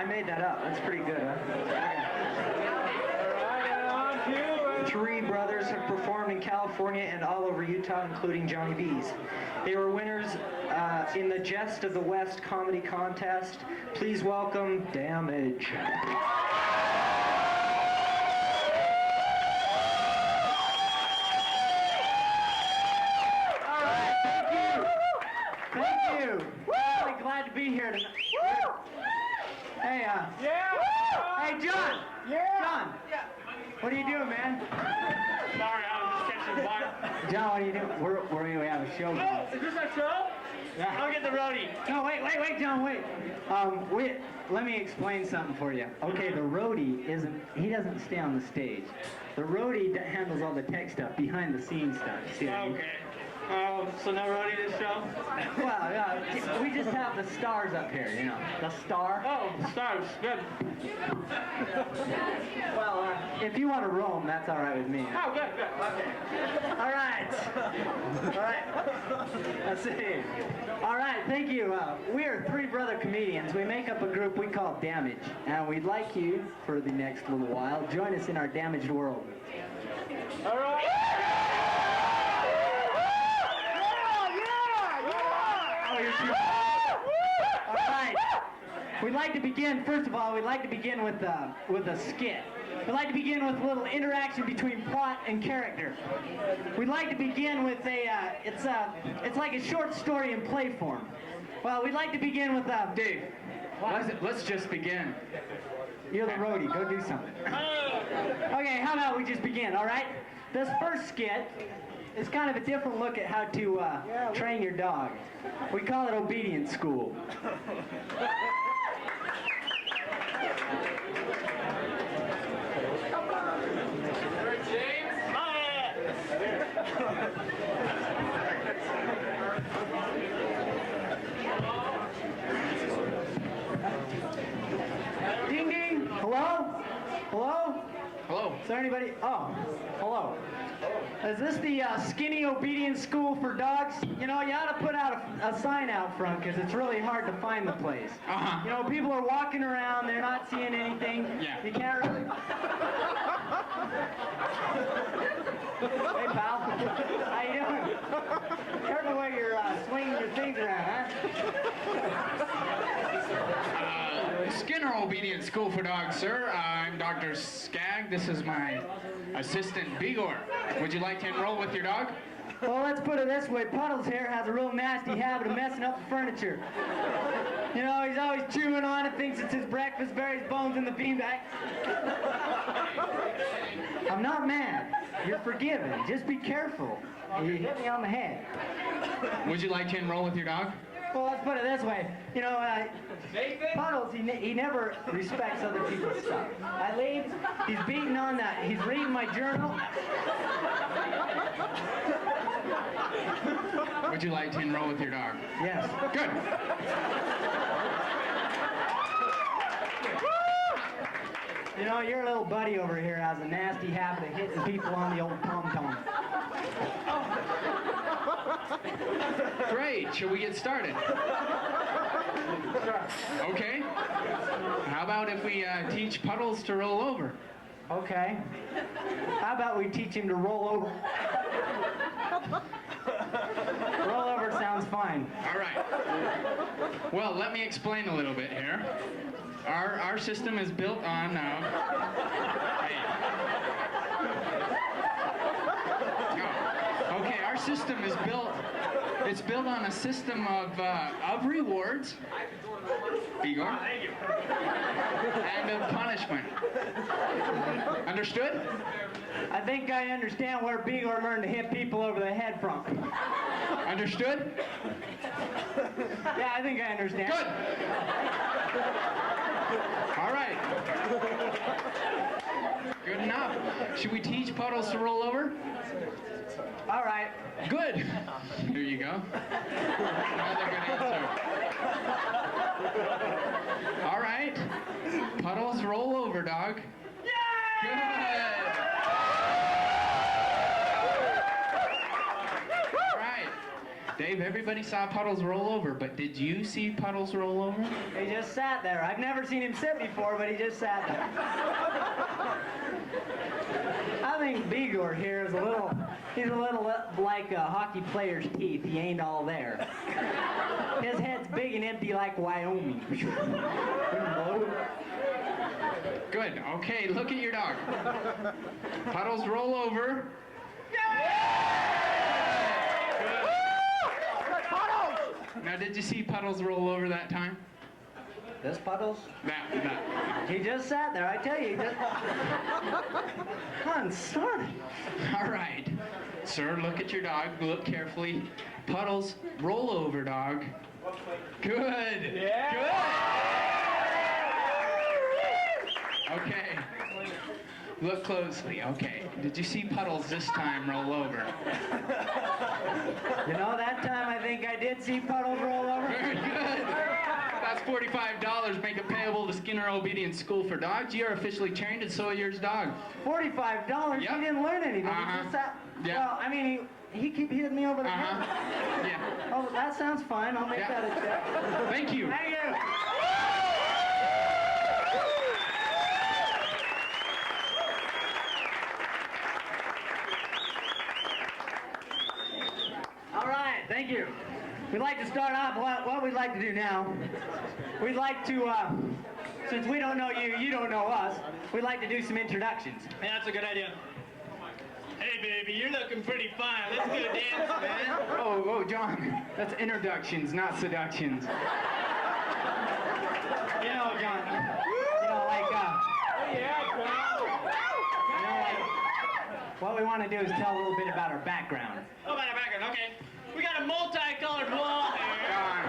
made that up. That's pretty good, huh? Okay. Three brothers have performed in California and all over Utah, including Johnny B's. They were winners in the Jest of the West comedy contest. Please welcome Damaj. Glad to be here tonight. Hey, hey, John. John. What are you doing, man? Sorry, I was just catching fire. John, what are you doing? We have a show. Oh, is this our show? Yeah. I'll get the roadie. No, wait, John, wait. Let me explain something for you. Okay, the roadie he doesn't stay on the stage. The roadie handles all the tech stuff, behind the scenes stuff. See what I mean? Okay. So no roadie this show? Well, yeah, we just have the stars up here, you know. The star. Oh, the stars. Good. Well, if you want to roam, that's all right with me. Oh, good. Okay. All right. Let's see. All right, thank you. We are three brother comedians. We make up a group we call Damaj, and we'd like you, for the next little while, join us in our damaged world. All right. All right. We'd like to begin, first of all, with a skit. We'd like to begin with a little interaction between plot and character. We'd like to begin with it's like a short story in play form. Well, we'd like to begin with, Dave, let's just begin. You're the roadie, go do something. Okay, how about we just begin, all right? This first skit is kind of a different look at how to train your dog. We call it obedience school. Ding ding. Hello? Hello? Hello. Is there anybody? Oh, hello. Is this the skinny obedience school for dogs? You know, you ought to put out a sign out front because it's really hard to find the place. Uh-huh. You know, people are walking around, they're not seeing anything. Yeah. You can't really... Hey, pal. How you doing? Careful where you're swinging your things around, huh? Skinner Obedience School for Dogs, sir. I'm Dr. Skag. This is my assistant, Bigor. Would you like to enroll with your dog? Well, let's put it this way. Puddles here has a real nasty habit of messing up the furniture. You know, he's always chewing on it, thinks it's his breakfast, buries bones in the beanbag. I'm not mad. You're forgiven. Just be careful. You hit me on the head. Would you like to enroll with your dog? Well, let's put it this way. You know, Puddles, he never respects other people's stuff. I leave, he's beating on that. He's reading my journal. Would you like to enroll with your dog? Yes. Good. You know, your little buddy over here has a nasty habit of hitting people on the old tom-tom. Great. Shall we get started? Okay. How about if we teach Puddles to roll over? Okay. How about we teach him to roll over? Roll over sounds fine. All right. Well, let me explain a little bit here. Our system is built on Okay, our system is built. It's built on a system of rewards, Igor, and of punishment. Understood? I think I understand where Bigor learned to hit people over the head from. Understood? Yeah, I think I understand. Good. All right. Good enough. Should we teach Puddles to roll over? All right. Good. Here you go. Another good answer. All right. Puddles, roll over, dog. Yay! Good. All right. Dave, everybody saw Puddles roll over, but did you see Puddles roll over? He just sat there. I've never seen him sit before, but he just sat there. I think Bigor here is he's a little like a hockey player's teeth. He ain't all there. His head's big and empty like Wyoming. Good. Okay, look at your dog. Puddles roll over. Now, did you see Puddles roll over that time? This Puddles? That. He just sat there. I tell you, he just... Unstarted. All right. Sir, look at your dog. Look carefully. Puddles, roll over, dog. Good. Yeah. Good. Okay. Look closely. Okay. Did you see Puddles this time roll over? You know, that time I think I did see Puddles roll over. Very good. That's $45. Make it payable to Skinner Obedience School for Dogs. You are officially trained, and so are yours dog. $45? Yep. He didn't learn anything. He just sat... Yeah. Well, I mean, he keep hitting me over the head. Yeah. Oh, that sounds fine. I'll make that a check. Thank you. Thank you. All right, thank you. We'd like to start off what we'd like to do now. We'd like to, since we don't know you, you don't know us, we'd like to do some introductions. Yeah, that's a good idea. Hey, baby, you're looking pretty fine. Let's go dance, man. Oh, John. That's introductions, not seductions. You know, John, like, what we want to do is tell a little bit about our background. Oh, about our background, okay. We got a multicolored wall here. John.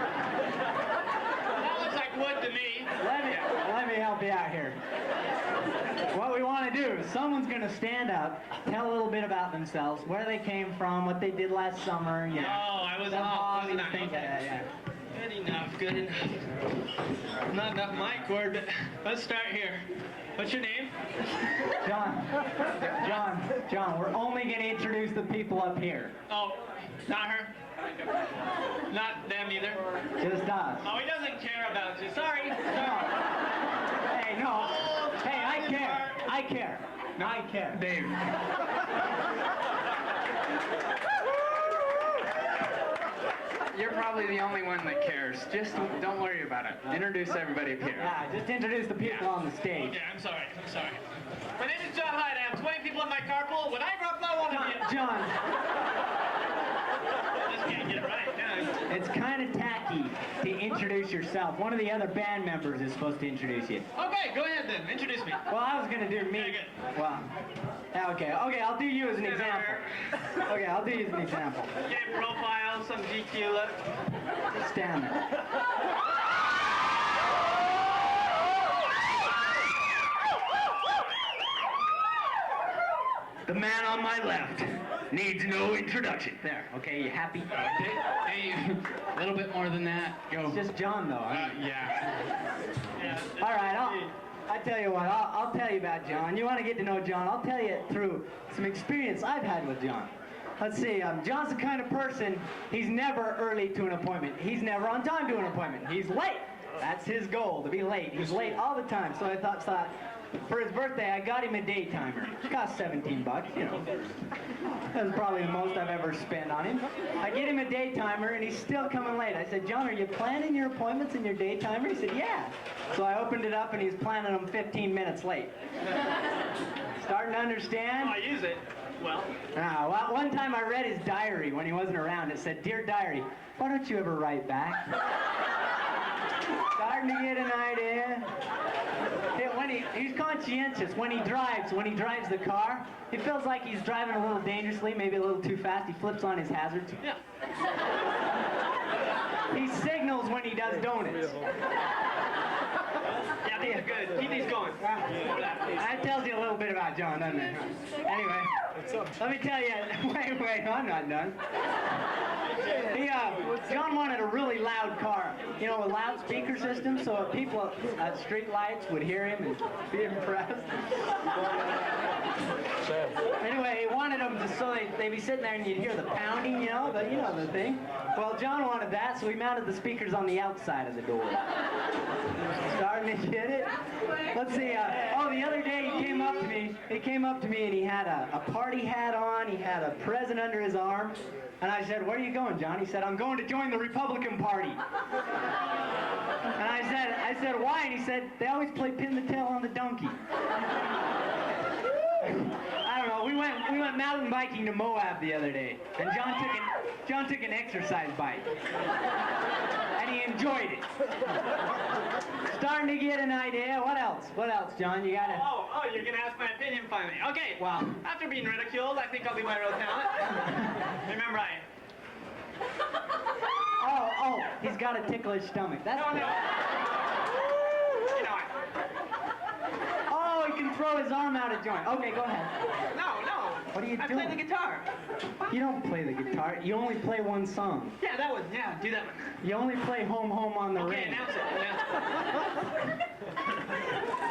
That looks like wood to me. Let me help you out here. What we want to do is someone's going to stand up, tell a little bit about themselves, where they came from, what they did last summer. You know, Oh, I was the off, hobbies, wasn't I? things like that, yeah. Good enough. Not enough mic cord, but let's start here. What's your name? John, we're only going to introduce the people up here. Oh, not her. Not them either. Just us. Oh, he doesn't care about you. Sorry. Hey, no. Hey, I care. I care. Dave. You're probably the only one that cares. Just don't worry about it. Introduce everybody up here. Yeah, just introduce the people on the stage. Okay, I'm sorry. My name is John Hyde. I have 20 people in my carpool. When I grow up, I want to be a... John, I just can't get it right. Yeah. it's kind of tacky to introduce yourself. One of the other band members is supposed to introduce you. Okay, go ahead then. Introduce me. Well, I was going to do me. Very good. Well, okay, I'll do you as an example. Okay, I'll do you as an example. Okay, profile, some GQ look. Just stand there. The man on my left needs no introduction. There, okay, you happy? Hey, a little bit more than that. Go. It's just John, though. Yeah. Yeah. All right, I'll tell you what, I'll tell you about John. You want to get to know John, I'll tell you through some experience I've had with John. Let's see, John's the kind of person, he's never early to an appointment. He's never on time to an appointment. He's late. That's his goal, to be late. He's late all the time. So I thought for his birthday, I got him a day timer. It cost $17, you know. That's probably the most I've ever spent on him. I get him a day timer, and he's still coming late. I said, John, are you planning your appointments in your day timer? He said, yeah. So I opened it up, and he's planning them 15 minutes late. Starting to understand? I use it. Well, Well, one time I read his diary when he wasn't around. It said, Dear Diary, why don't you ever write back? Starting to get an idea. He's conscientious. When he drives the car, he feels like he's driving a little dangerously, maybe a little too fast. He flips on his hazards. yeah. He signals when he does donuts. Yeah, these are good. Keep these going. That tells you a little bit about John, doesn't it? Anyway, let me tell you. Wait, I'm not done. John wanted a really loud car, you know, a loudspeaker system, so people at street lights would hear him and be impressed. Anyway, he wanted wanted them just so they'd be sitting there and you'd hear the pounding, the thing. Well, John wanted that, so we mounted the speakers on the outside of the door. Starting to get it? Let's see. The other day he came up to me. He came up to me and he had a party hat on. He had a present under his arm. And I said, "Where are you going, John?" He said, "I'm going to join the Republican Party." And I said, "Why?" And he said, "They always play pin the tail on the donkey." I don't know. We went mountain biking to Moab the other day, and John took an exercise bike, and he enjoyed it. Starting to get an idea. What else? What else, John? You gotta. Oh, you're gonna ask my opinion finally. Okay. Well, after being ridiculed, I think I'll be my real talent. Remember, he's got a ticklish stomach. That's No. good. You know, Oh, he can throw his arm out of joint. Okay, go ahead. No. What are you I doing? play the guitar. You don't play the guitar. You only play one song. Yeah, that one. Yeah, do that one. You only play Home Home on the Okay, Range. announce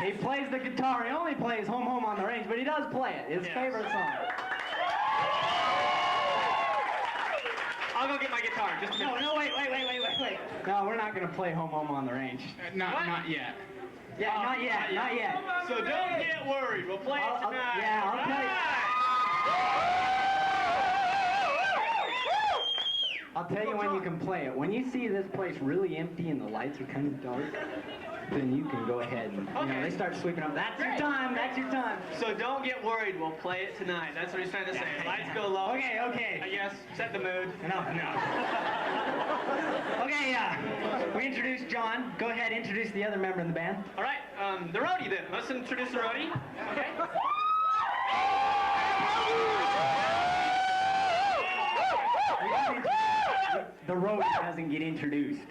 it. He plays the guitar. He only plays Home Home on the Range, but he does play it. His Yeah. favorite song. I'll go get my guitar. Just a minute. No, wait. No, we're not going to play Home Home on the Range. Not yet. Yeah, not yet. So don't get worried. We'll play it I'll tonight. tell you. I'll tell you when you can play it. When you see this place really empty and the lights are kind of dark, then you can go ahead and they start sweeping up. That's your time. That's your time. So don't get worried. We'll play it tonight. That's what he's trying to say. Lights go low. Okay. I guess. Set the mood. No. Okay, we introduced John. Go ahead, introduce the other member of the band. All right. The roadie then. Let's introduce the roadie. Okay. The roadie doesn't get introduced.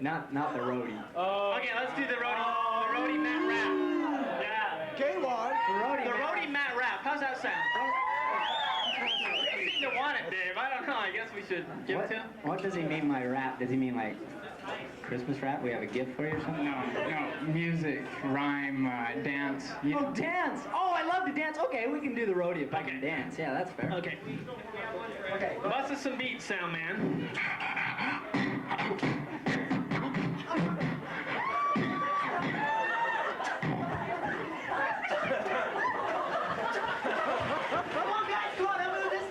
Not the roadie. Okay, let's do the roadie. The roadie Matt Rap. Yeah. K-Lon. The roadie Matt Rap. How's that sound? You seem to want it, Dave. I don't know. I guess we should give it to him. What does he mean by rap? Does he mean like Christmas rap? We have a gift for you or something? No. Music, rhyme, dance. Oh, dance! Oh, I love to dance. Okay, we can do the roadie if I can dance. Yeah, that's fair. Okay. Okay. Bust us some beats, sound man. Come on, guys. Come on, let's do this.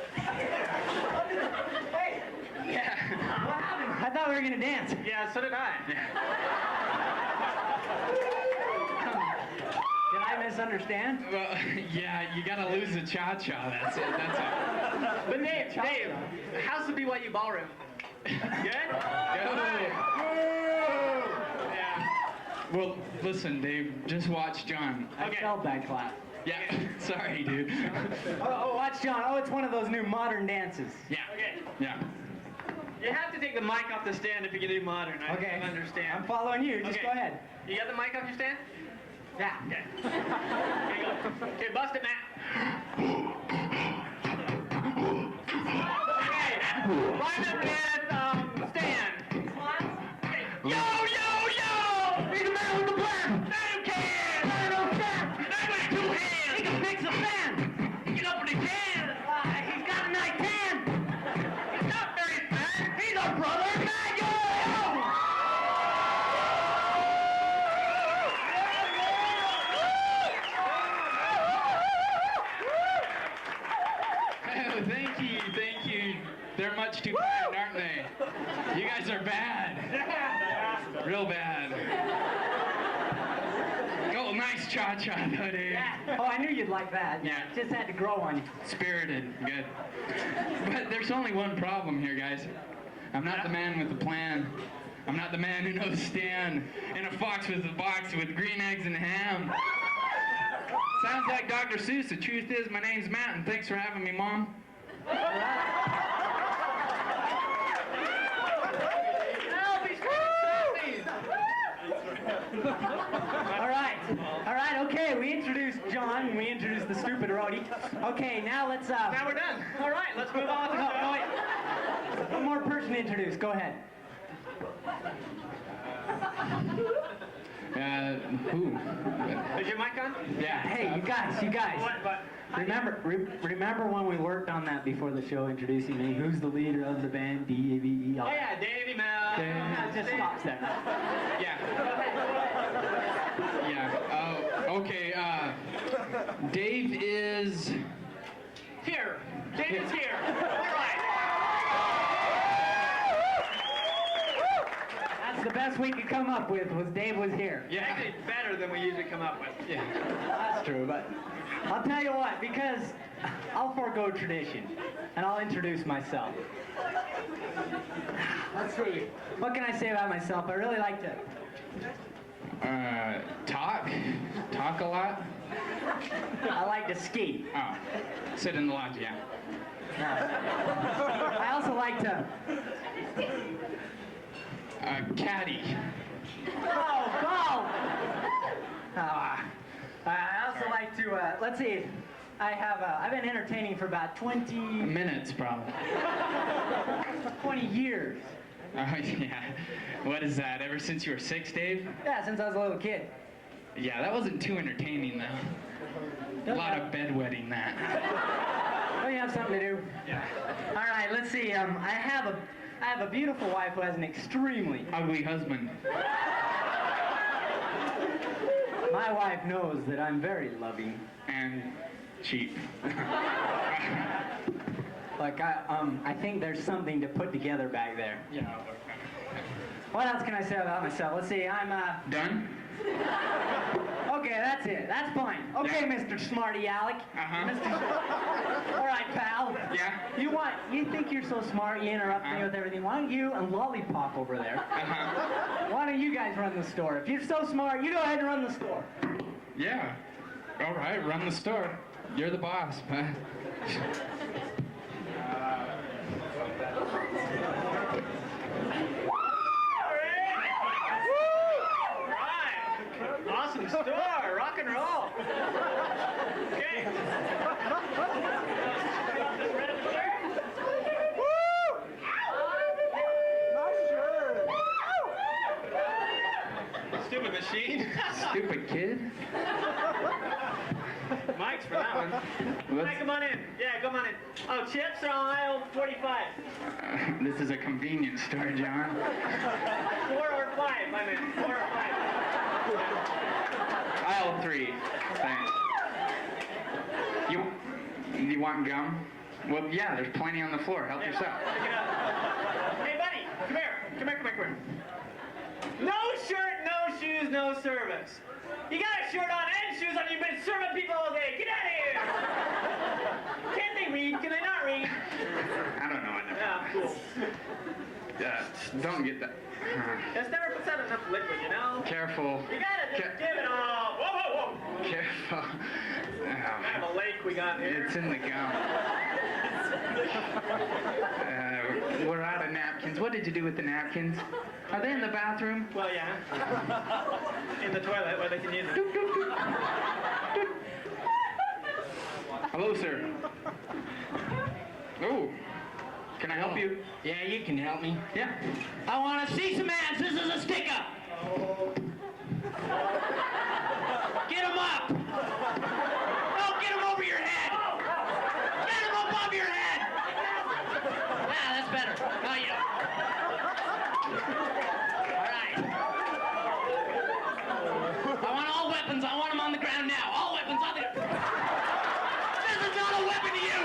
Hey, Yeah. what happened? I thought we were gonna dance. Yeah, so did I. Did I misunderstand? Well, yeah, you gotta lose the cha-cha. That's it. But Dave, how's the BYU ballroom? Good? Good. Yeah. Well, listen, Dave. Just watch John. I Okay. felt that clap. Yeah. Sorry, dude. Watch John. Oh, it's one of those new modern dances. Yeah. Okay. Yeah. You have to take the mic off the stand if you can do modern. I Okay. can understand. I'm following you. Just Okay. go ahead. You got the mic off your stand? Yeah. Okay. Okay, go. Okay, bust it, Matt. Okay. Line up with stand. Okay. Yo! He's the man with the plan. Stand can. Stand with two hands. He can fix a fan. Get up when he can. He's got a nice tan. He's not very fat. He's our brother, Matt. Yo! Oh, thank you. They're much too kind, aren't they? You guys are bad. Real bad. Oh, nice cha-cha, though, dude. Oh, I knew you'd like that. Yeah. Just had to grow on you. Spirited. Good. But there's only one problem here, guys. I'm not the man with the plan. I'm not the man who knows Stan in a fox with a box with green eggs and ham. Sounds like Dr. Seuss. The truth is, my name's Matt, and thanks for having me, Mom. Help, he's All right, okay, we introduced John, and we introduced the stupid roadie. Okay, now let's, Now we're done. All right, let's move on to no, wait. One more person to introduce, go ahead. Who? Is your mic on? Yeah. Hey, you guys. What? Remember when we worked on that before the show, introducing me? Who's the leader of the band? D-A-V-E. Oh yeah, Davey Mel. It just stops there. Yeah. Yeah. Okay. Dave is Here. David's here. All right. That's the best we could come up with, was Dave was here. yeah. Actually, better than we usually come up with. Yeah. That's true, but I'll tell you what, because I'll forego tradition, and I'll introduce myself. Let's see. What can I say about myself? I really like to... Talk a lot. I like to ski. Oh, sit in the lodge. Yeah. I also like to... Caddy. Oh, I also like to, let's see, I've been entertaining for about 20 Minutes, probably. 20 years. Yeah. What is that? Ever since you were 6, Dave? Yeah, since I was a little kid. Yeah, that wasn't too entertaining, though. A lot of bedwetting, that. Don't you have something to do? Yeah. All right, let's see. I have a beautiful wife who has an extremely... Ugly husband. My wife knows that I'm very loving. And cheap. Like, I think there's something to put together back there. Yeah. What else can I say about myself? Let's see, I'm, Done? Okay, that's it. That's fine. Okay, Yeah. Mr. Smarty Alec. Uh-huh. All right, pal. Yeah? You think you're so smart, you interrupt me with everything. Why don't you and Lollipop over there? Uh-huh. Why don't you guys run the store? If you're so smart, you go ahead and run the store. Yeah. All right, run the store. You're the boss. Right. Awesome store. Rock and roll. Okay. Stupid machine. Stupid kid. Mike's for that one. Mike, come on in. Yeah, come on in. Oh, chips are on aisle 45. This is a convenience store, John. 4 or 5, I meant. 4 or 5. Aisle 3. Thanks. You want gum? Well, yeah, there's plenty on the floor. Help yourself. Pick it up. Hey, buddy, come here. Come here, come here, come here. No shirt, no shoes, no service. You got a shirt on and shoes on, you've been serving people all day. Get out of here! Can they read? Can they not read? I don't know. I never. Yeah, cool. Don't get that. Just never puts out enough liquid, you know? Careful. You gotta just give it all. Whoa, whoa, whoa! Careful. Kind of a lake we got here. It's in the gum. We're out of napkins. What did you do with the napkins? Are they in the bathroom? Well, yeah. In the toilet where they can use it. Hello, sir. Oh, can I help you? Yeah, you can help me. Yeah. I want to see some hands. This is a stick-up. Get him up. No, get him over your head. Get him above your head. Ah, that's better. Oh, yeah. All right. I want all weapons. I want them on the ground now. All weapons on the... This is not a weapon to you.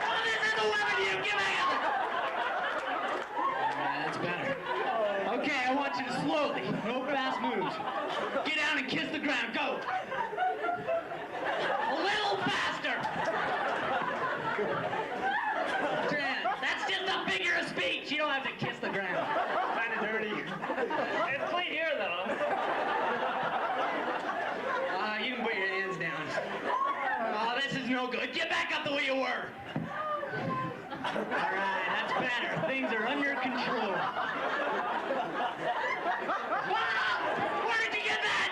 Oh, this is a weapon to you. Get back up. That's better. Okay, I want you to slowly, no fast moves. Get down and kiss the ground. Go. A little faster. That's just a figure of speech. You don't have to kiss the ground. Kind of dirty. It's clean here, though. You can put your hands down. Oh, this is no good. Get back up the way you were. All right, that's better. Things are under control. Wow! Where did you get that?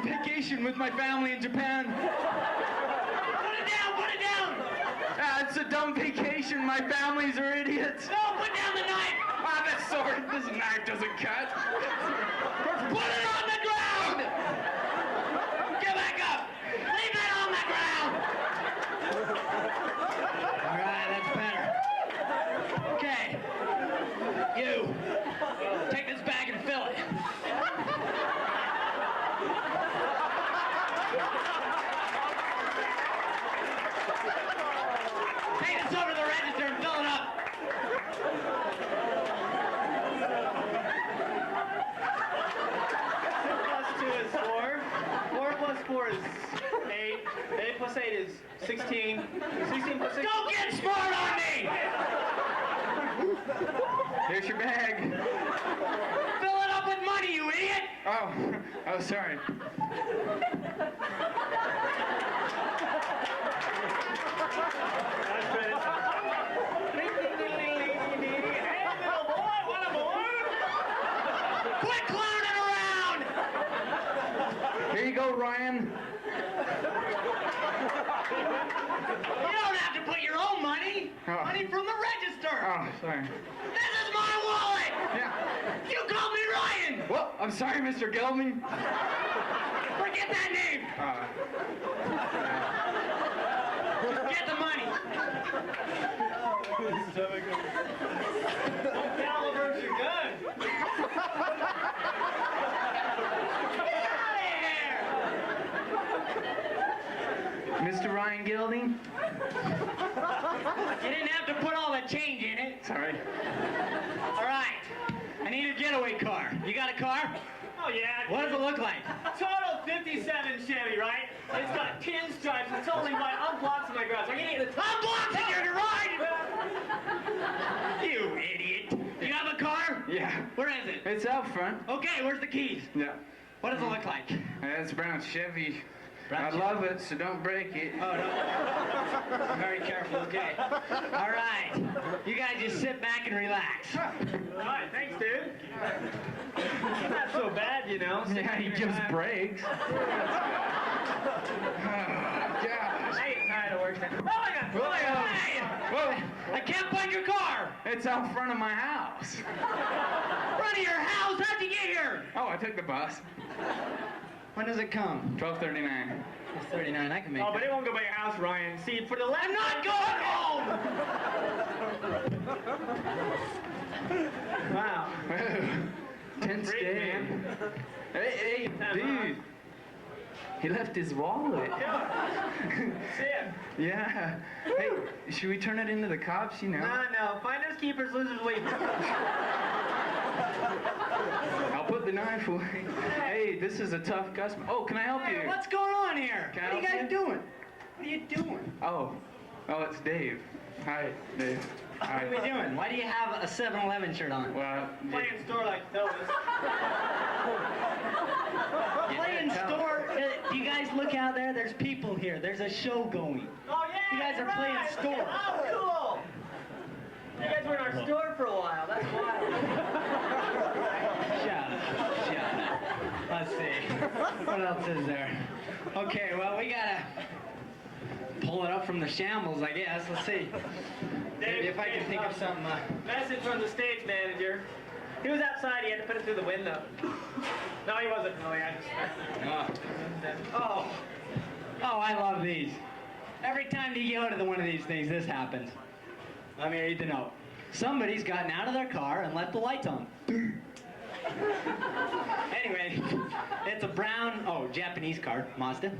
Vacation with my family in Japan. Put it down, put it down! It's a dumb vacation. My families are idiots. No, put down the knife! Ah, that sword. This knife doesn't cut. Put it on the ground! Get back 16. 16 plus 6. Don't get smart on me! Here's your bag. Fill it up with money, you idiot! Oh, sorry. That's right. Hey, little boy, what a boy! Quit clowning around! Here you go, Ryan. You don't have to put your own money. Oh. Money from the register. Oh, sorry. This is my wallet! Yeah. You called me Ryan! Well, I'm sorry, Mr. Gelman. Forget that name! Get the money! Calibers are good. Get out of here! Mr. Ryan Gilding? You didn't have to put all the change in it. Sorry. All right. I need a getaway car. You got a car? Oh, yeah. What does it look like? Total 57 Chevy, right? It's got tin stripes. It's totally white. Unblocks in my garage. I can get the Unblocks in your garage! You idiot. You have a car? Yeah. Where is it? It's out front. Okay, where's the keys? Yeah. What does it look like? It's a brown Chevy. Brown I Chevy. love it, so don't break it. Oh, no. Very careful, okay. All right. You guys just sit back and relax. All right, thanks, dude. It's not so bad, you know. Yeah, he gives breaks. I ain't tired of working. Oh, my God. Oh, my God. Hey! Whoa, I can't find your car! it's out front of my house. Front of your house? How'd you get here? Oh, I took the bus. When does it come? 12:39. It's 39. I can make Oh, it. but it won't go by your house, Ryan. See, for the left... I'm not going home! Wow. Tense Freak, day. man. Hey, dude. He left his wallet. See ya. Yeah. Hey, should we turn it into the cops, you know? No. Finders, keepers, losers, weepers. I'll put the knife away. Hey, this is a tough customer. Oh, can I help Hey, you? what's going on here? Can I What are you help guys you? doing? What are you doing? Oh, it's Dave. Hi, Dave. What are we Hi. doing? Why do you have a 7-Eleven shirt on? Well, Playing store like Elvis. Playing store? Do you guys look out there? There's people here. There's a show going. Oh, yeah. You guys are right. playing store. Oh, cool. You guys were in our store for a while. That's wild. Shut up. Let's see. What else is there? Okay, well, we gotta pull it up from the shambles, I guess. Let's see. Maybe if I can think of something. Message from the stage manager. He was outside. He had to put it through the window. No, he wasn't. No, yeah. Oh, I love these. Every time you go to one of these things, this happens. Let me read the note. Somebody's gotten out of their car and left the lights on. Anyway, it's a brown, Japanese car, Mazda.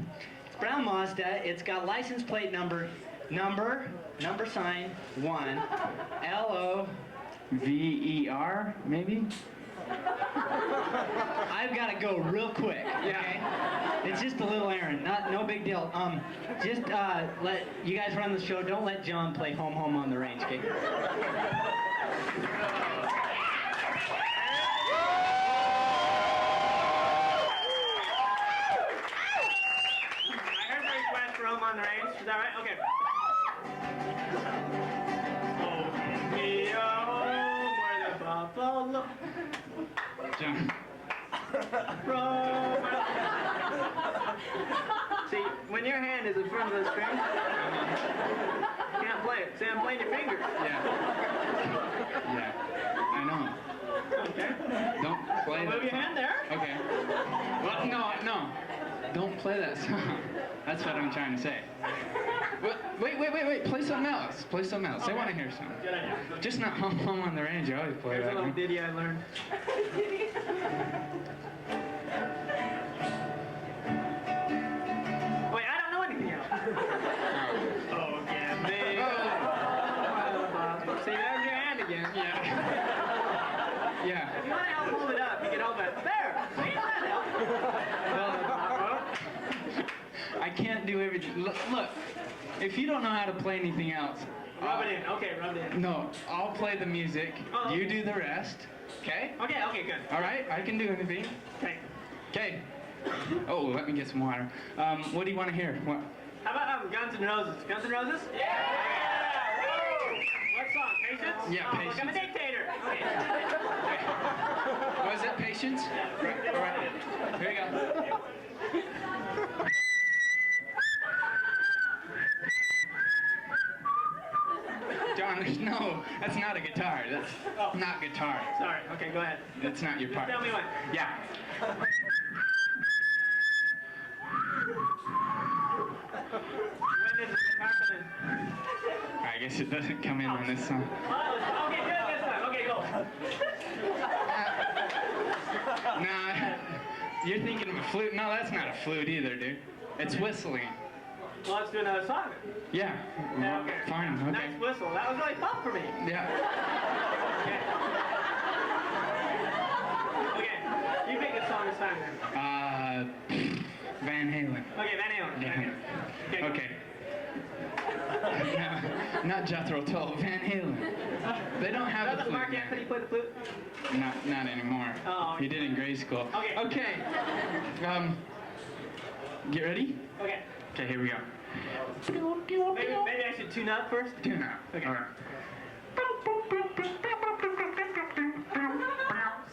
It's brown Mazda. It's got license plate number sign 1, LOVER, maybe? I've got to go real quick, okay? It's just a little errand, no big deal. Just let you guys run the show. Don't let John play home on the range, okay? I heard the request for home on the range. Is that right? Okay. Oh, me home where the buffalo John. roam. See, when your hand is in front of the string, you can't play it. See, I'm playing your fingers. Yeah, I know. Okay. Don't play that Move your song. hand there. Okay. Well, no. Don't play that song. That's what I'm trying to say. Wait. Play something else. Say I want to hear something. Good idea. Just not home on the range. I always play Here's a that little one. ditty I learned. Wait, I don't know anything else. Oh, yeah, me. See, there's your hand again. Yeah. Yeah. If you want to help hold it up, you can hold it. There. See, that helps. I can't do everything. Look, if you don't know how to play anything else, Rub it in. Okay, rub it in. no, I'll play the music. Oh, You okay. do the rest. Okay? Okay, good. All right, I can do anything. Okay. Okay. Oh, let me get some water. What do you want to hear? What? How about Guns N' Roses? Guns N' Roses? Yeah! Woo! What song? Patience? Yeah, Oh, look, I'm a Patience. dictator. Okay. Was it Patience? All right. Here you go. John, that's not a guitar. That's not guitar. Sorry. Okay, go ahead. That's not your part. Tell me when. Yeah. When does the guitar come in? I guess it doesn't come in on this song. Oh, okay, good. This time. Okay, go. Nah, you're thinking of a flute. No, that's not a flute either, dude. It's whistling. Well, let's do another song. Yeah. Yeah, okay. Fine. Okay. Nice whistle. That was really fun for me. Yeah. Okay. You pick a song this time then. Van Halen. Okay, Van Halen. Yeah. Okay. No, not Jethro Tull. Van Halen. They don't have a Doesn't flute. Mark man. Anthony play the flute? Not anymore. Oh. He did in grade school. Okay. Okay. Get ready? Okay. Okay, here we go. Maybe I should tune up first? Tune up. Okay. All right.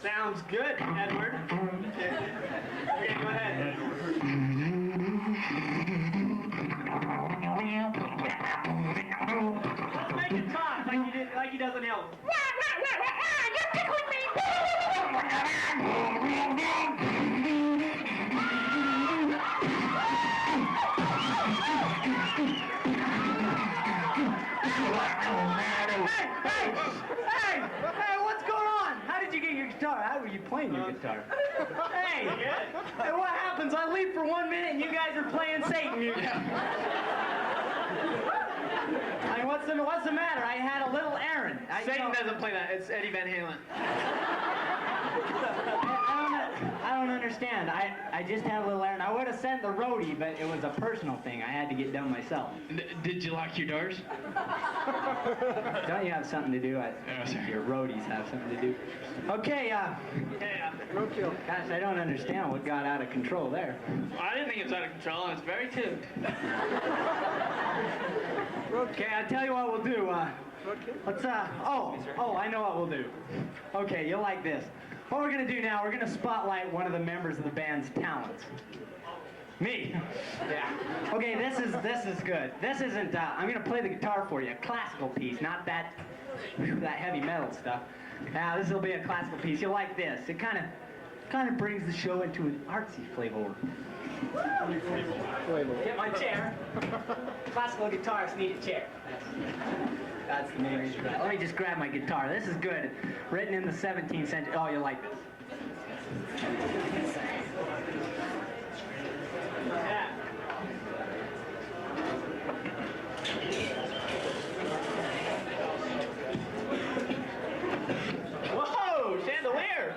Sounds good, Edward. Okay. Okay, go ahead. Let's make it talk like he doesn't help. Hey, what's going on? How did you get your guitar? How were you playing your guitar? Hey, hey, what happens? I leave for 1 minute and you guys are playing Satan music. I mean, what's the matter? I had a little errand. Satan doesn't play that. It's Eddie Van Halen. I don't understand. I just had a little errand. I would have sent the roadie, but it was a personal thing. I had to get done myself. Did you lock your doors? Don't you have something to do? Oh, sorry. Your roadies have something to do. Okay, roadkill. Gosh, I don't understand what got out of control there. I didn't think it was out of control. I was very tuned. Okay, I'll tell you what we'll do. Let's, oh, I know what we'll do. Okay, you'll like this. What we're gonna do now, we're gonna spotlight one of the members of the band's talents. Me. Yeah. Okay, this is good. This isn't, I'm gonna play the guitar for you, a classical piece, not that heavy metal stuff. Now, this will be a classical piece. You'll like this. It kind of brings the show into an artsy flavor. Get my chair. Classical guitarists need a chair. That's the main reason. Let me just grab my guitar. This is good. Written in the 17th century. Oh, you'll like this. Yeah. Whoa, chandelier!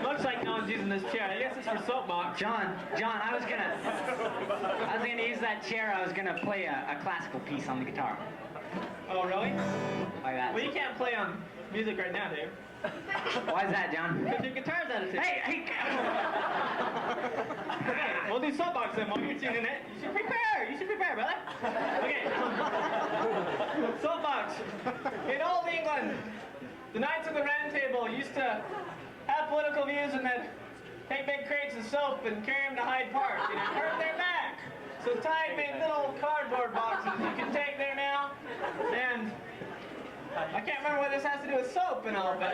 Looks like no one's using this chair. I guess it's for soapbox. John, I was gonna use that chair. I was gonna play a classical piece on the guitar. Oh, really? Like that. Well, you can't play on music right now, Dave. Why is that, John? Because your guitar's out of tune. Hey! Okay, we'll do soapbox then while you're tuning it. You should prepare, brother. Okay. Soapbox. In old England, the Knights of the Round Table used to have political views and then take big crates of soap and carry them to Hyde Park, and it hurt their back. So Tide made little cardboard boxes you can take there now, and I can't remember what this has to do with soap and all, but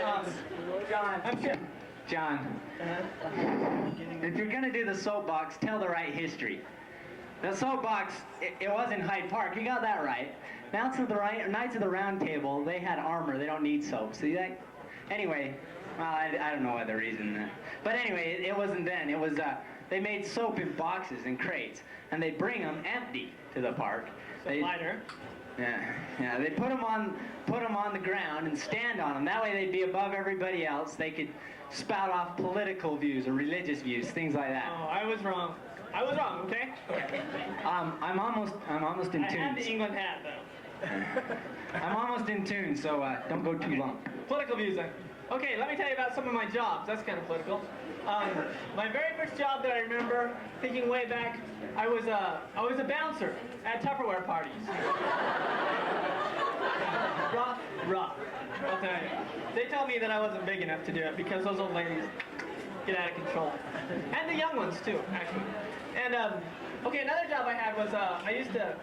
John, if you're gonna do the soapbox, tell the right history. The soapbox, it was in Hyde Park. You got that right. Knights of the Round Table, they had armor. They don't need soap. See that? Anyway, well, I don't know what the reason. But anyway, it wasn't then. It was they made soap in boxes and crates, and they'd bring them empty to the park. lighter. Yeah. They put them on the ground and stand on them. That way they'd be above everybody else. They could spout off political views or religious views, things like that. Oh, I was wrong. I was wrong, okay? I'm almost in I have the tune. England hat, though. I'm almost in tune, so don't go too long. Political views, then. Okay, let me tell you about some of my jobs. That's kind of political. My very first job that I remember, thinking way back, I was a bouncer at Tupperware parties. Rough. I'll tell you. They told me that I wasn't big enough to do it because those old ladies get out of control. And the young ones, too, actually. And, okay, another job I had was, I used to,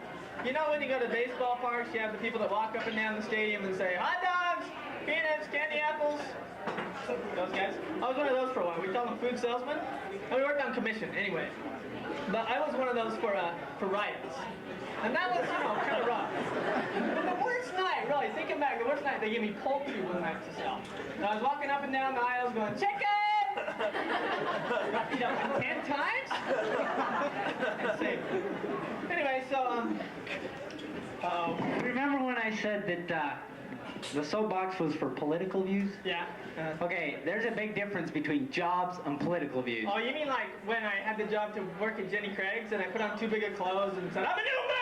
you know when you go to baseball parks, you have the people that walk up and down the stadium and say, hot dogs, peanuts, candy apples. Those guys. I was one of those for a while. We call them food salesmen. And we worked on commission, anyway. But I was one of those for riots. And that was, kind of rough. But the worst night, really, thinking back, the worst night, they gave me poultry one night to sell. And I was walking up and down the aisles going, chicken! You know, 10 times? Insane. Anyway, so, Remember when I said that the soapbox was for political views? yeah. Okay, there's a big difference between jobs and political views. Oh, you mean like when I had the job to work at Jenny Craig's and I put on too big of clothes and said, I'm a new man!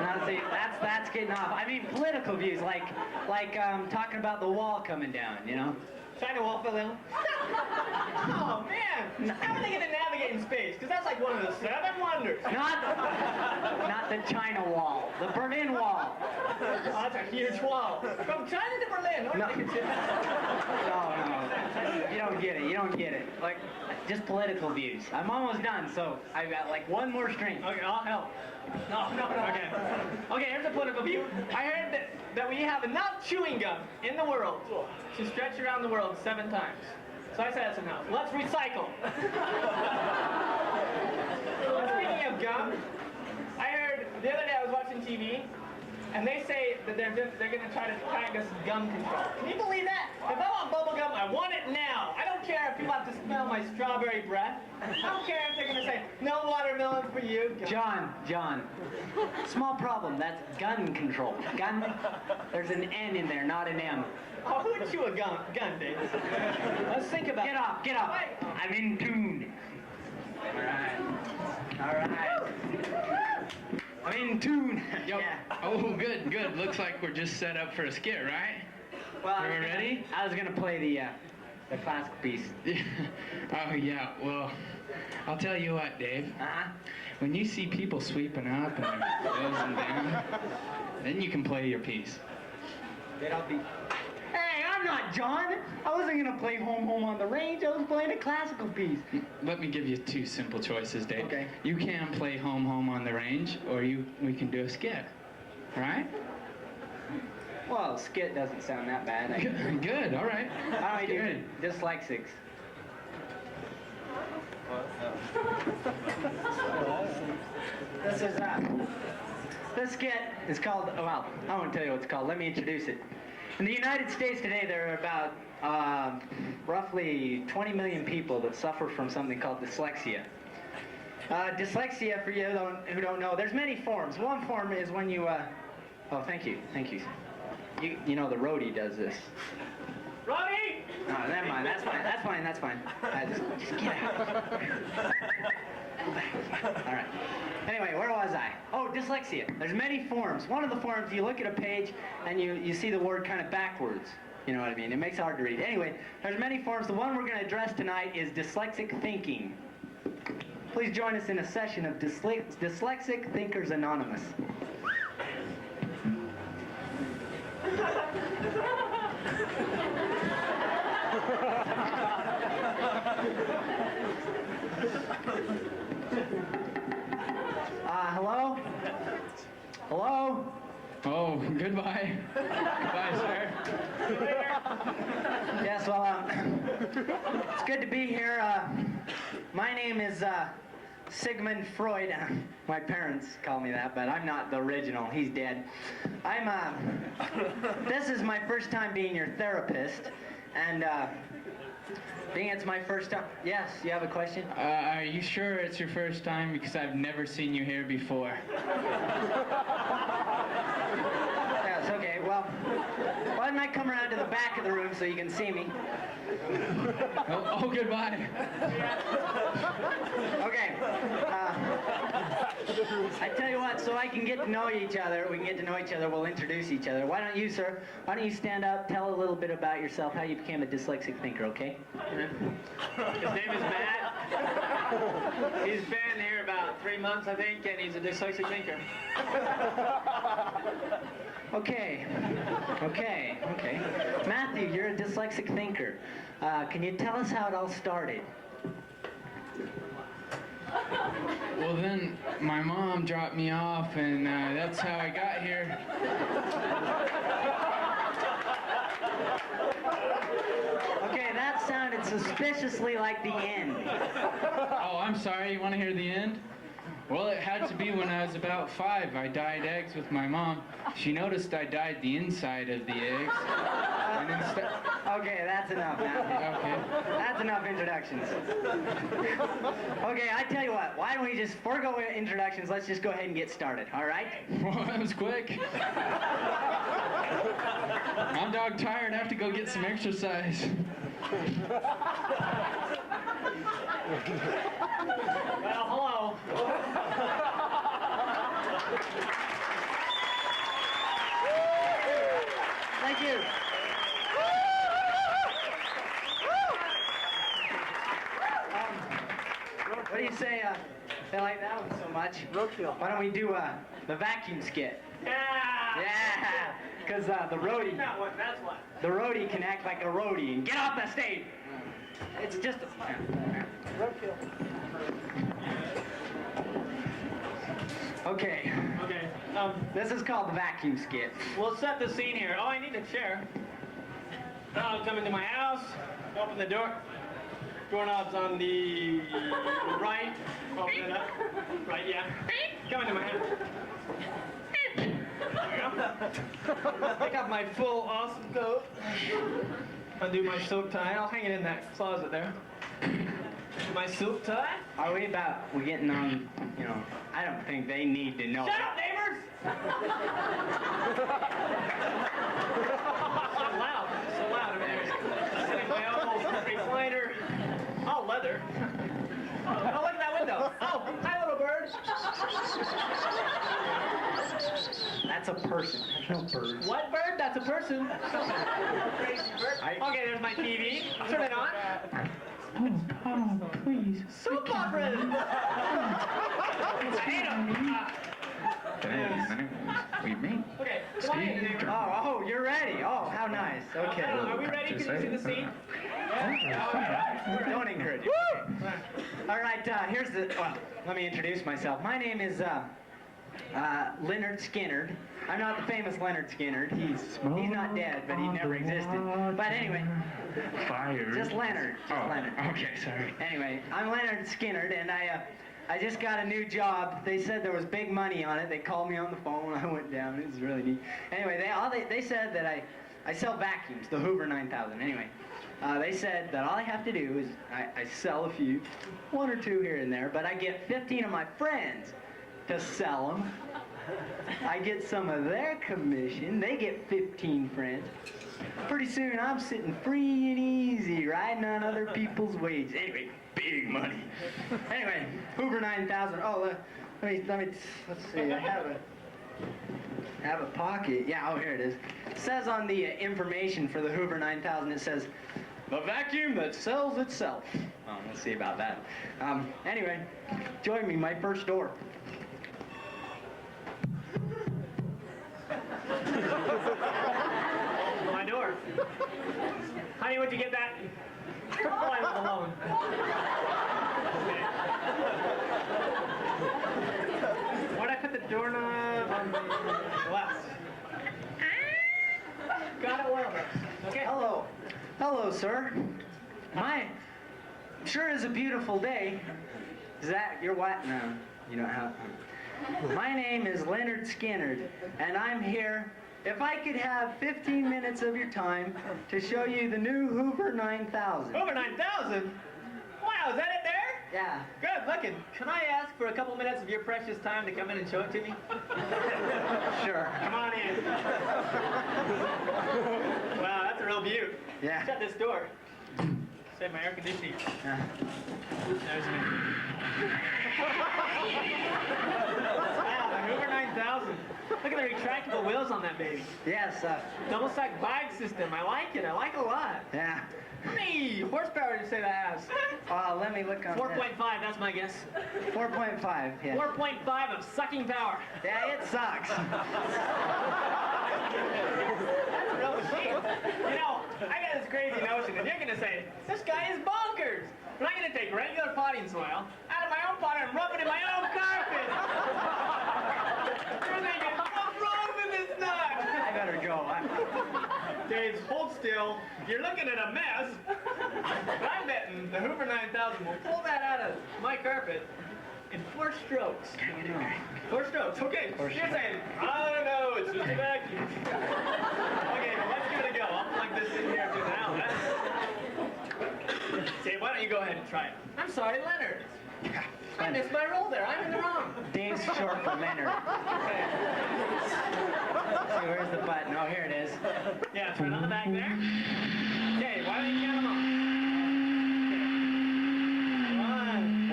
Now, see, that's getting off. I mean, political views, like talking about the wall coming down, you know? China wall fell in. Oh, man. How are they going to navigate in space? Because that's like one of the 7 wonders. Not the China wall, the Berlin Wall. Oh, that's a huge wall. From China to Berlin. No. No, you don't get it. Like, just political views. I'm almost done, so I've got like one more string. Okay, I'll help. No. Okay, here's a political view. I heard that we have enough chewing gum in the world to stretch around the world 7 times. So I said that's enough. Let's recycle. Speaking of gum, I heard the other day I was watching TV, and they say that they're going to try to crack us gum control. Can you believe that? If I want bubble gum, I want it now. I don't care if people have to smell my strawberry breath. I don't care if they're going to say, no watermelon for you. John, small problem. That's gun control. Gun, there's an N in there, not an M. Oh, who would chew a gun, Dave? Let's think about it. Get off. I'm in tune. All right. I'm in tune. Yo. Yeah. Oh, good. Looks like we're just set up for a skit, right? Well, Are we ready? I was gonna play the classic piece. Oh, yeah. Well, I'll tell you what, Dave. When you see people sweeping up and they're closing down, then you can play your piece. Hey, I'm not John. I wasn't gonna play Home on the Range. I was playing a classical piece. Let me give you 2 simple choices, Dave. Okay. You can play Home on the Range, or we can do a skit. Right? Well, skit doesn't sound that bad. Good. All right. I do Good. dyslexics. This skit is called, well, I won't tell you what it's called. Let me introduce it. In the United States today, there are about roughly 20 million people that suffer from something called dyslexia. Dyslexia, for you who don't know, there's many forms. One form is when you, oh, thank you. You know the roadie does this. Ronnie! No, never mind. That's fine. Just get out. Go back. All right. Anyway, where was I? Oh, dyslexia. There's many forms. One of the forms, you look at a page and you see the word kind of backwards. You know what I mean? It makes it hard to read. Anyway, there's many forms. The one we're going to address tonight is dyslexic thinking. Please join us in a session of Dyslexic Thinkers Anonymous. Hello? Hello? Oh, goodbye. Goodbye, sir. Yes, well, it's good to be here. My name is Sigmund Freud. My parents call me that, but I'm not the original. He's dead. This is my first time being your therapist, and being it's my first time. Yes, you have a question? Are you sure it's your first time? Because I've never seen you here before. Yes, okay. Well, well, why don't I come around to the back of the room so you can see me? Oh, goodbye. Okay. I tell you what, so I can get to know each other, we'll introduce each other. Why don't you, sir, why don't you stand up, tell a little bit about yourself, how you became a dyslexic thinker, okay? His name is Matt. He's been here about 3 months, I think, and he's a dyslexic thinker. Okay. Matthew, you're a dyslexic thinker. Can you tell us how it all started? Well, then my mom dropped me off, and that's how I got here. Okay, that sounded suspiciously like the end. Oh, I'm sorry. You want to hear the end? Well, it had to be when I was about 5. I dyed eggs with my mom. She noticed I dyed the inside of the eggs. And instead... Okay, that's enough, Matthew. Okay. That's enough introductions. Okay, I tell you what, why don't we just forego introductions, let's just go ahead and get started, all right? Well, that was quick. I'm dog tired. I have to go get some exercise. Well, hello. Thank you. What do you say, they like that one so much? Why don't we do the vacuum skit? Yeah, because the roadie, That one, that's one. the roadie can act like a roadie and get off the stage. It's just a... Okay, Okay. this is called the vacuum skit. We'll set the scene here. Oh, I need a chair. I'll come into my house, open the door. Doorknob's on the right. Open it up. Right, yeah. Come into my house. There we go. Pick up my full awesome coat. Undo my silk tie. I'll hang it in that closet there. My silk tie. Are we getting on, you know, I don't think they need to know. Shut up, neighbors! So loud. I mean, sitting my elbows in the recliner. All leather. Oh, look at that window. Oh, hi, little bird. That's a person. No birds. What bird? That's a person. Crazy bird. Okay, there's my TV. Turn it on. Oh, please. Soap operas. I hate them. Okay, quiet, neighbor. Oh, you're ready. Oh, how nice. Okay. Are we ready? Can you see the scene? Don't encourage it. All right, here's the, well, let me introduce myself. My name is Leonard Skinnard. I'm not the famous Leonard Skinnard. He's not dead, but he never existed. But anyway, Fire. just Leonard. Leonard. Okay, sorry. Anyway, I'm Leonard Skinnard, and I just got a new job. They said there was big money on it. They called me on the phone. I went down. It was really neat. Anyway, they said that I sell vacuums, the Hoover 9000. Anyway, they said that all I have to do is I sell a few, 1 or 2 here and there, but I get 15 of my friends to sell them. I get some of their commission. They get 15 friends. Pretty soon I'm sitting free and easy, riding on other people's wages. Anyway, big money. Anyway, Hoover 9000. Oh, let's see. I have a pocket. Yeah, oh, here it is. It says on the information for the Hoover 9000, it says, the vacuum that sells itself. Oh, we'll see about that. Anyway, join me, my first door. My door. Honey, where'd you get that? Oh, I was alone. Okay. Where'd I put the doorknob? On the left. Got it well. Okay. Hello, sir. Sure is a beautiful day. Is that your what? No, you don't have. My name is Leonard Skinnard, and I'm here. If I could have 15 minutes of your time to show you the new Hoover 9000. Over 9,000? Wow, is that it there? Yeah. Good looking. Can I ask for a couple minutes of your precious time to come in and show it to me? Sure. Come on in. Wow, that's a real beaut. Yeah. Shut this door. Save my air conditioning. Yeah. There's me. Wow, the Hoover 9000. Look at the retractable wheels on that baby. Yes. Double stack bike system. I like it. I like it a lot. Yeah. How many horsepower did you say that has? Let me look on 4.5, that's my guess. 4.5. Yeah. 4.5 of sucking power. Yeah, it sucks. That's a real machine. You know, I got this crazy notion, and you're going to say, this guy is bonkers. But I'm going to take regular potting soil out of my own pot and rub it in my own carpet. You're thinking, what's wrong with this nut? I better go. Dave, hold still. You're looking at a mess. But I'm betting the Hoover 9000 will pull that out of my carpet in 4 strokes. 4 strokes. Okay. You're saying, I don't know, it's just a vacuum. Okay, well, let's give it a go. I'll plug this in here to now. Say, why don't you go ahead and try it? I'm sorry, Leonard. I missed my roll there. I'm in the wrong. Dave's short for Leonard. Okay. See, where's the button? Oh, here it is. Yeah, it's right on the back there. Okay, why don't you count them off?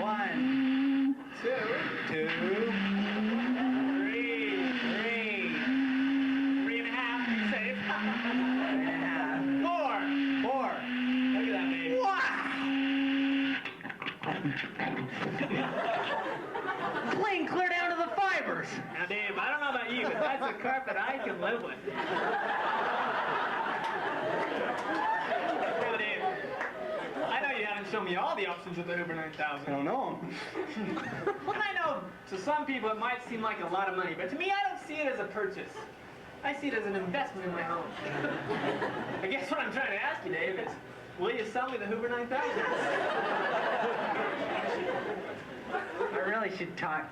Okay. 1, 2, 2, 3 and a half. Be safe. 3.5, 4. 4. Look at that baby. Clean, clear down to the fibers. Now, Dave, I don't know about you, but that's a carpet I can live with. Now, Dave, I know you haven't shown me all the options of the Hoover 9000. I don't know. And I know to some people it might seem like a lot of money, but to me I don't see it as a purchase. I see it as an investment in my home. I guess what I'm trying to ask you, Dave, is will you sell me the Hoover 9000? I really should talk.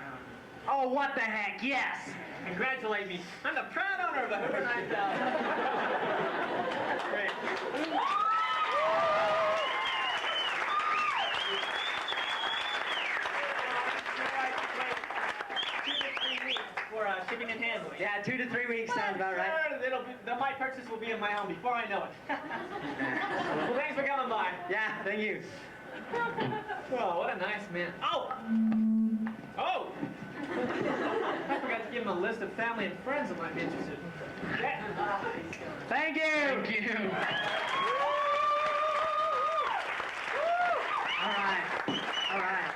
Oh, what the heck, yes. Congratulate me. I'm the proud owner of the Hoover 9000. That's great. For shipping and handling. Yeah, 2 to 3 weeks sounds about right. My purchase will be in my home before I know it. Well, thanks for coming by. Yeah, thank you. Oh, what a nice man. Oh! Oh! I forgot to give him a list of family and friends that might be interested. Yeah. Thank you. Thank you. All right. All right.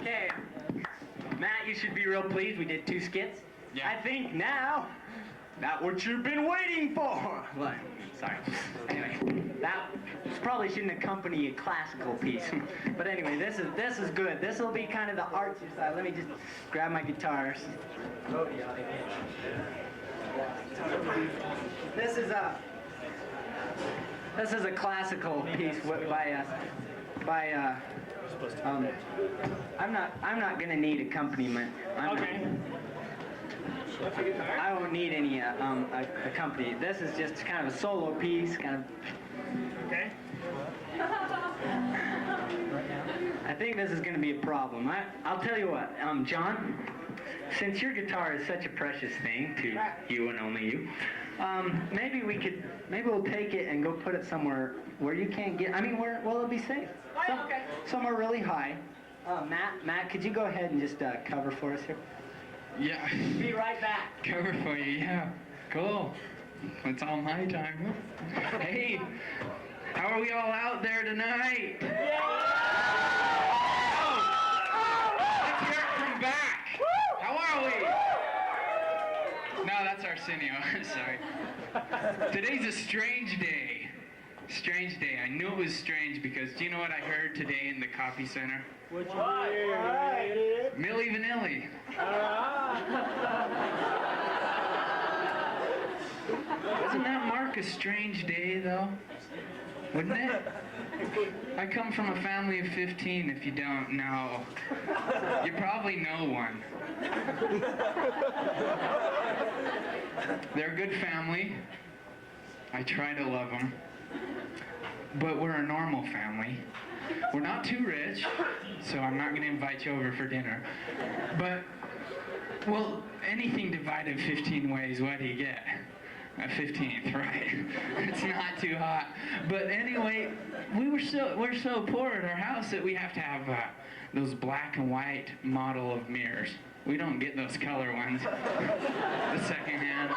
Okay. Matt, you should be real pleased. We did 2 skits. Yeah. I think now, not what you've been waiting for. What? Sorry. Anyway, that probably shouldn't accompany a classical piece. But anyway, this is good. This will be kind of the artsy side. Let me just grab my guitars. This is a classical piece I'm not gonna need accompaniment. Okay. What's your guitar? I won't need any accompaniment. This is just kind of a solo piece, kind of. Okay. I think this is gonna be a problem. I'll tell you what, John. Since your guitar is such a precious thing to you and only you, maybe we'll take it and go put it somewhere where you can't get. I mean, where will it be safe? Okay. Somewhere really high. Matt, could you go ahead and just cover for us here? Yeah. Be right back. Cover for you, yeah. Cool. It's all my time. Hey, how are we all out there tonight? Let's hear it from back. How are we? No, that's Arsenio. Sorry. Today's a strange day. Strange day. I knew it was strange because do you know what I heard today in the copy center? What? Milli Vanilli. Doesn't that mark a strange day, though? Wouldn't it? I come from a family of 15, if you don't know. You probably know one. They're a good family. I try to love them. but we're a normal family. We're not too rich, so I'm not going to invite you over for dinner. But, well, anything divided 15 ways, what do you get? A 15th, right? It's not too hot. But anyway, we're so poor at our house that we have to have those black and white model of mirrors. We don't get those color ones. The secondhand.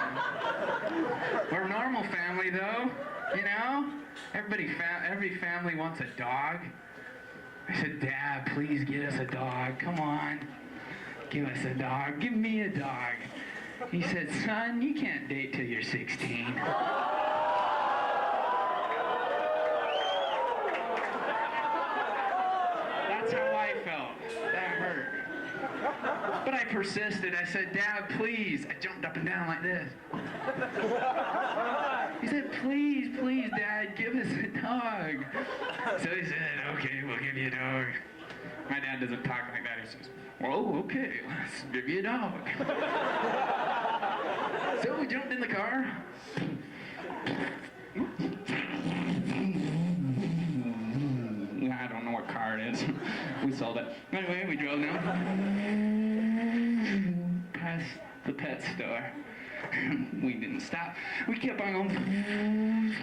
We're a normal family, though. You know, every family wants a dog. I said, Dad, please get us a dog. Come on, give us a dog. Give me a dog. He said, son, you can't date till you're 16. That's how I felt. That hurt. But I persisted. I said, Dad, please. I jumped up and down like this. He said, please, please, Dad, give us a dog. So he said, okay, we'll give you a dog. My dad doesn't talk like that. He says, well, okay, let's give you a dog. So we jumped in the car. I don't know what car it is. We sold it. Anyway, we drove down past the pet store. We didn't stop. We kept on going.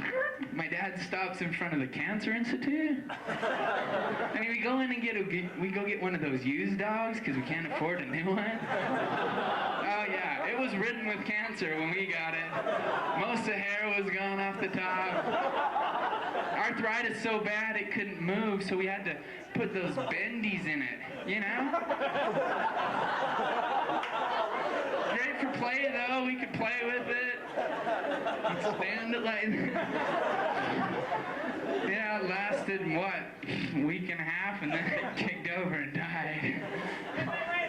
My dad stops in front of the Cancer Institute. And we go in and get one of those used dogs because we can't afford a new one. Oh yeah, it was ridden with cancer when we got it. Most of the hair was gone off the top. Arthritis so bad it couldn't move, so we had to put those bendies in it, you know? Great for play though, we could play with it. Stand it like yeah, it lasted, what, a week and a half, and then it kicked over and died.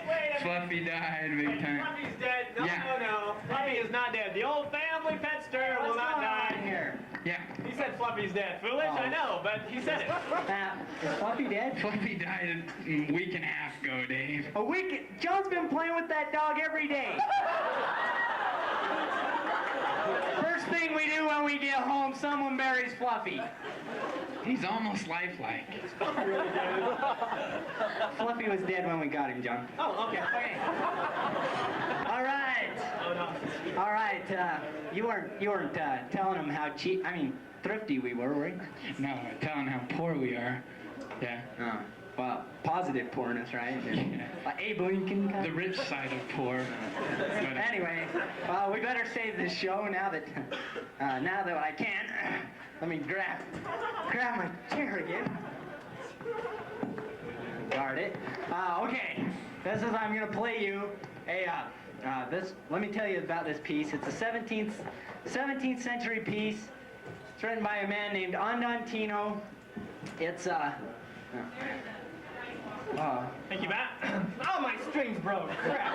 Wait. Fluffy died big time. Fluffy's dead. No, Yeah. no. Fluffy is not dead. The old family pet store will not die. Here. Yeah. He said Fluffy's dead. Foolish, I know, but he said it. Is Fluffy dead? Fluffy died a week and a half ago, Dave. A week? John's been playing with that dog every day. First thing we do when we get home, someone buries Fluffy. He's almost lifelike. Fluffy was dead when we got him, John. Oh, okay. All right. Oh, no. All right. You weren't telling him how thrifty we were you? No, telling how poor we are. Yeah. Oh. Well, positive poorness, right? Yeah. Like Abe Lincoln kind The of. rich side of poor. But, Anyway, well, we better save this show now that I can. Let me grab my chair again. Guard it. Okay. This is I'm gonna play you let me tell you about this piece. It's a 17th century piece. It's written by a man named Andantino. It's Thank you, Matt. Oh, my string's broke. Crap.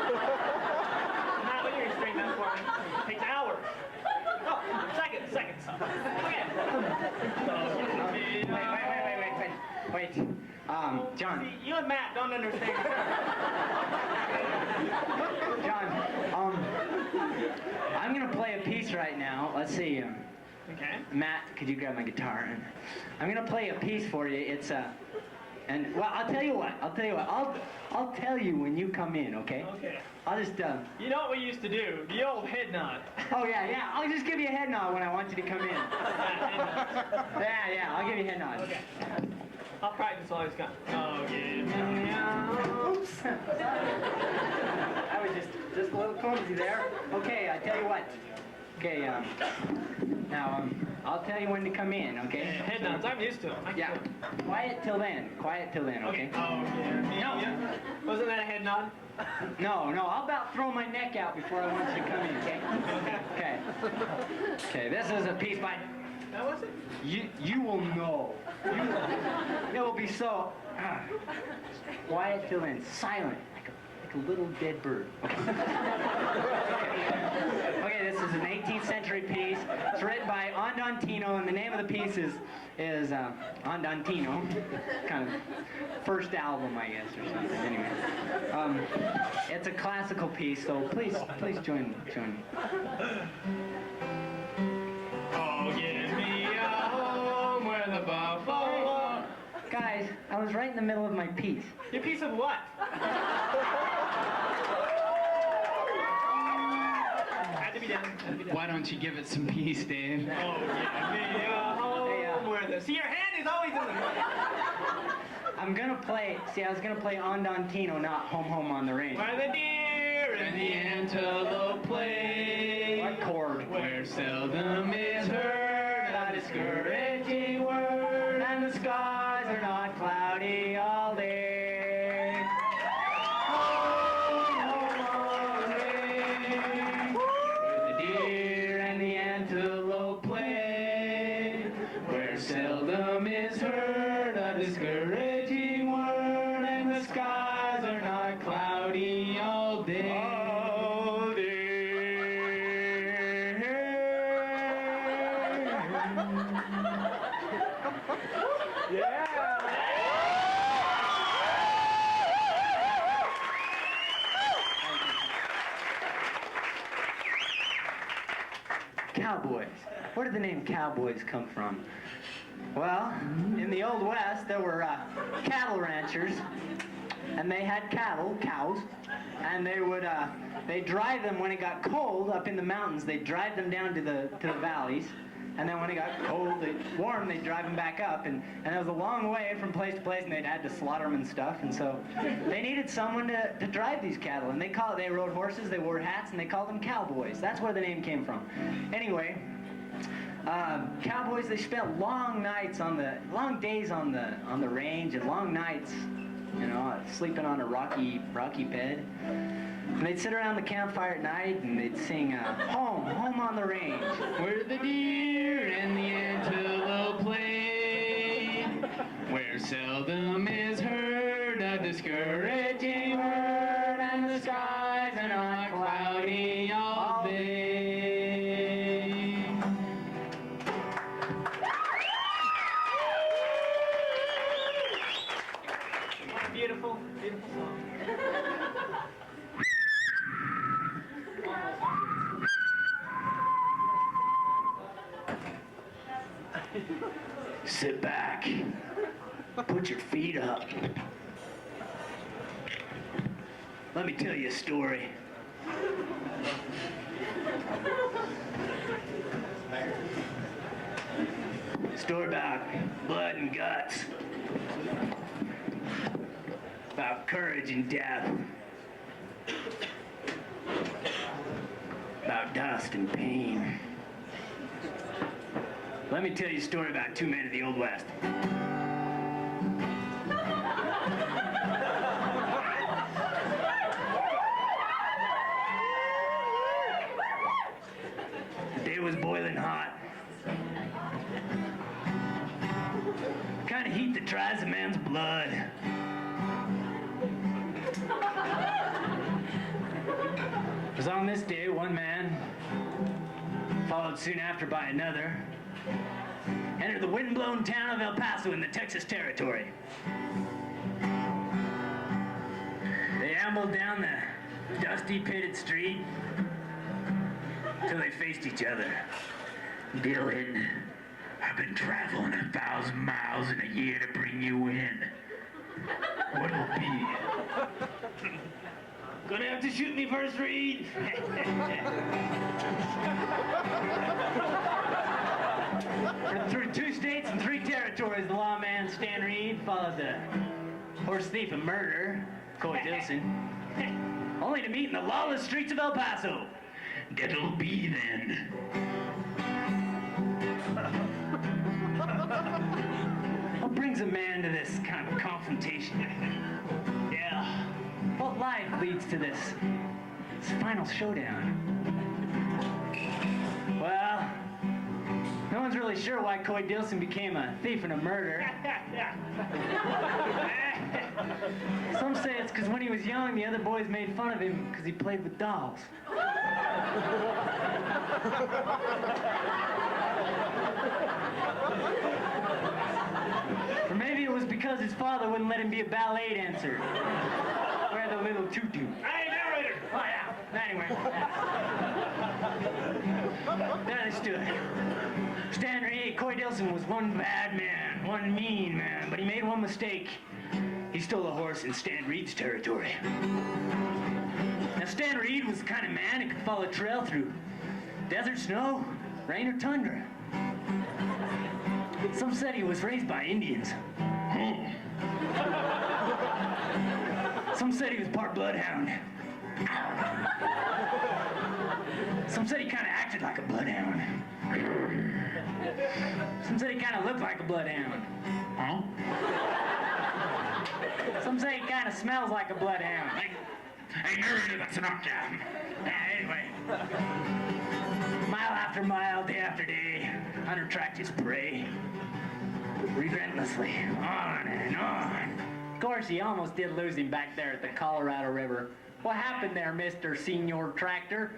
Matt, what are your string done for me? It takes hours. Oh, seconds. Okay. Wait. John. See, you and Matt don't understand. John, I'm gonna play a piece right now. Let's see. Okay. Matt, could you grab my guitar? I'm gonna play a piece for you. It's and well, I'll tell you what. I'll tell you when you come in, okay? Okay. I'll just You know what we used to do? The old head nod. Oh yeah. I'll just give you a head nod when I want you to come in. Yeah. I'll give you a head nod. Okay. I'll practice while he's gone. Oh, yeah. Oops. I was just a little clumsy there. Okay, I tell you what. Okay, now I'll tell you when to come in, okay? Head nods, I'm used to them. Yeah. Quiet till then, okay? Oh, yeah. Yeah. Wasn't that a head nod? No, I'll about throw my neck out before I want you to come in, okay? Okay, this is a piece by... That was it? You will know. It will be so... quiet till then, silent, like a little dead bird. Okay, this is an 18th century piece. It's written by Andantino, and the name of the piece is Andantino. Kind of first album, I guess, or something. Anyway, it's a classical piece, so please join me. Oh, get me a home where the I was right in the middle of my piece. Your piece of what? Had to be done. Had to be done. Why don't you give it some peace, Dave? Oh, yeah, me, home where the... See, your hand is always in the... I'm gonna play, I was gonna play Andantino, not Home Home on the Range. Where the deer and the antelope play. What chord? Where seldom is heard a discouraging word, And the skies are not cloudy all day. Home, home on the range, where the deer and the antelope play, where seldom is heard a discouraging word, and the skies are not cloudy all day. All day. Yeah. Cowboys. Where did the name Cowboys come from? Well, in the Old West, there were cattle ranchers, and they had cattle, cows, and they'd drive them when it got cold up in the mountains. They'd drive them down to the valleys, and then when it got cold, warm, they'd drive them back up, and it was a long way from place to place, and they'd had to slaughter them and stuff, and so they needed someone to drive these cattle, and they rode horses, they wore hats, and they called them cowboys. That's where the name came from. Anyway, cowboys, they spent long days on the range, and long nights, sleeping on a rocky bed. And they'd sit around the campfire at night and they'd sing, home, home on the range. where the deer and the antelope play, where seldom is heard a discouraging word, and the skies are not cloudy all day. Beautiful, beautiful song. Sit back. Put your feet up. Let me tell you a story. A story about blood and guts. About courage and death. About dust and pain. Let me tell you a story about two men of the Old West. The day was boiling hot. Kind of heat that tries a man's blood. It was on this day one man, followed soon after by another, entered the wind-blown town of El Paso in the Texas Territory. They ambled down the dusty, pitted street till they faced each other. Dylan, I've been traveling 1,000 miles in a year to bring you in. What'll it be? Gonna have to shoot me first, Reed. Through 2 states and 3 territories, the lawman Stan Reed followed the horse thief and murderer, Coy Dilson, only to meet in the lawless streets of El Paso. That'll be then. What brings a man to this kind of confrontation? Yeah. What life leads to this final showdown? Well, no one's really sure why Coy Dilson became a thief and a murderer. Some say it's because when he was young, the other boys made fun of him because he played with dolls. Or maybe it was because his father wouldn't let him be a ballet dancer. Wear the little tutu. Hey, narrator! Oh, yeah. Anyway. There they stood. Stan Reed, Coy Dilson was one bad man, one mean man, but he made one mistake. He stole a horse in Stan Reed's territory. Now, Stan Reed was the kind of man who could follow a trail through desert, snow, rain, or tundra. Some said he was raised by Indians. Some said he was part bloodhound. Some said he kind of acted like a bloodhound. Some said he kind of looked like a bloodhound. Huh? Some say he kind of smells like a bloodhound. Hey, narrator, that's an knockdown. Anyway. Mile after mile, day after day, Hunter tracked his prey. Relentlessly, on and on. Of course, he almost did lose him back there at the Colorado River. What happened there, Mr. Senior Tractor?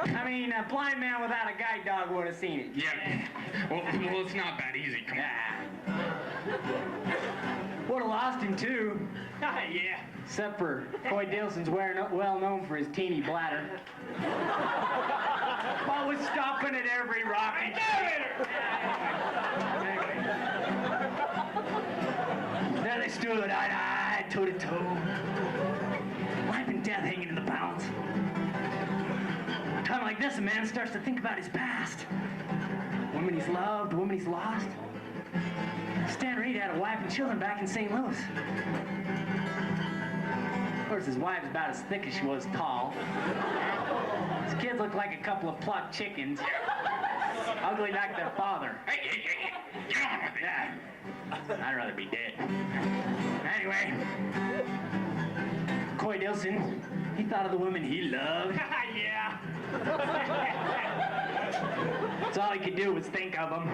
I mean, a blind man without a guide dog would have seen it. Yeah. Well, it's not that easy. Come on. Would have lost him, too. Yeah. Except for Coy Dilson's well known for his teeny bladder. Always stopping at every rock. There they stood, eye to eye, toe to toe. Life and death hanging in the balance. A time like this, a man starts to think about his past. Women he's loved, women he's lost. Stan Reed had a wife and children back in St. Louis. Of course, his wife's about as thick as she was tall. His kids look like a couple of plucked chickens. Ugly like their father. Hey, get on with it. Yeah. I'd rather be dead. Anyway, Coy Dilson, he thought of the women he loved. Yeah. That's all he could do was think of them.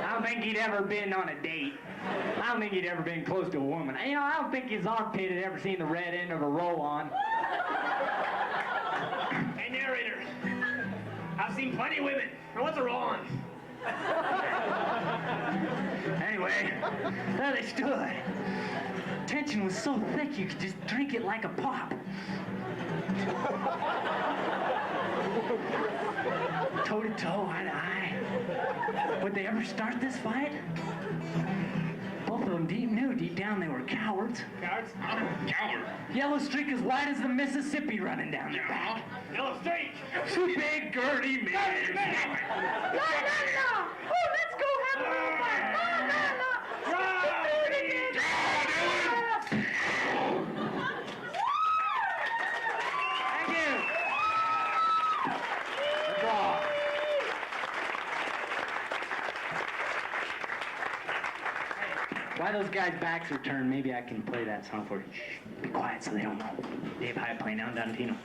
I don't think he'd ever been on a date. I don't think he'd ever been close to a woman. You know, I don't think his armpit had ever seen the red end of a roll-on. Hey, narrator. I've seen plenty of women. Now, what's a roll-on? Anyway, there they stood. Tension was so thick you could just drink it like a pop. Toe to toe, eye to eye. Would they ever start this fight? Both of them knew deep down they were cowards. Cowards? Coward. Yellow streak as wide as the Mississippi running down their back. Yellow streak. Two big, girty men. No! Oh, let's go have a little fun! No! Thank you. Good draw. Why those guys' backs are turned, maybe I can play that song for you. Shh, be quiet so they don't know. Dave High playing down Dantino.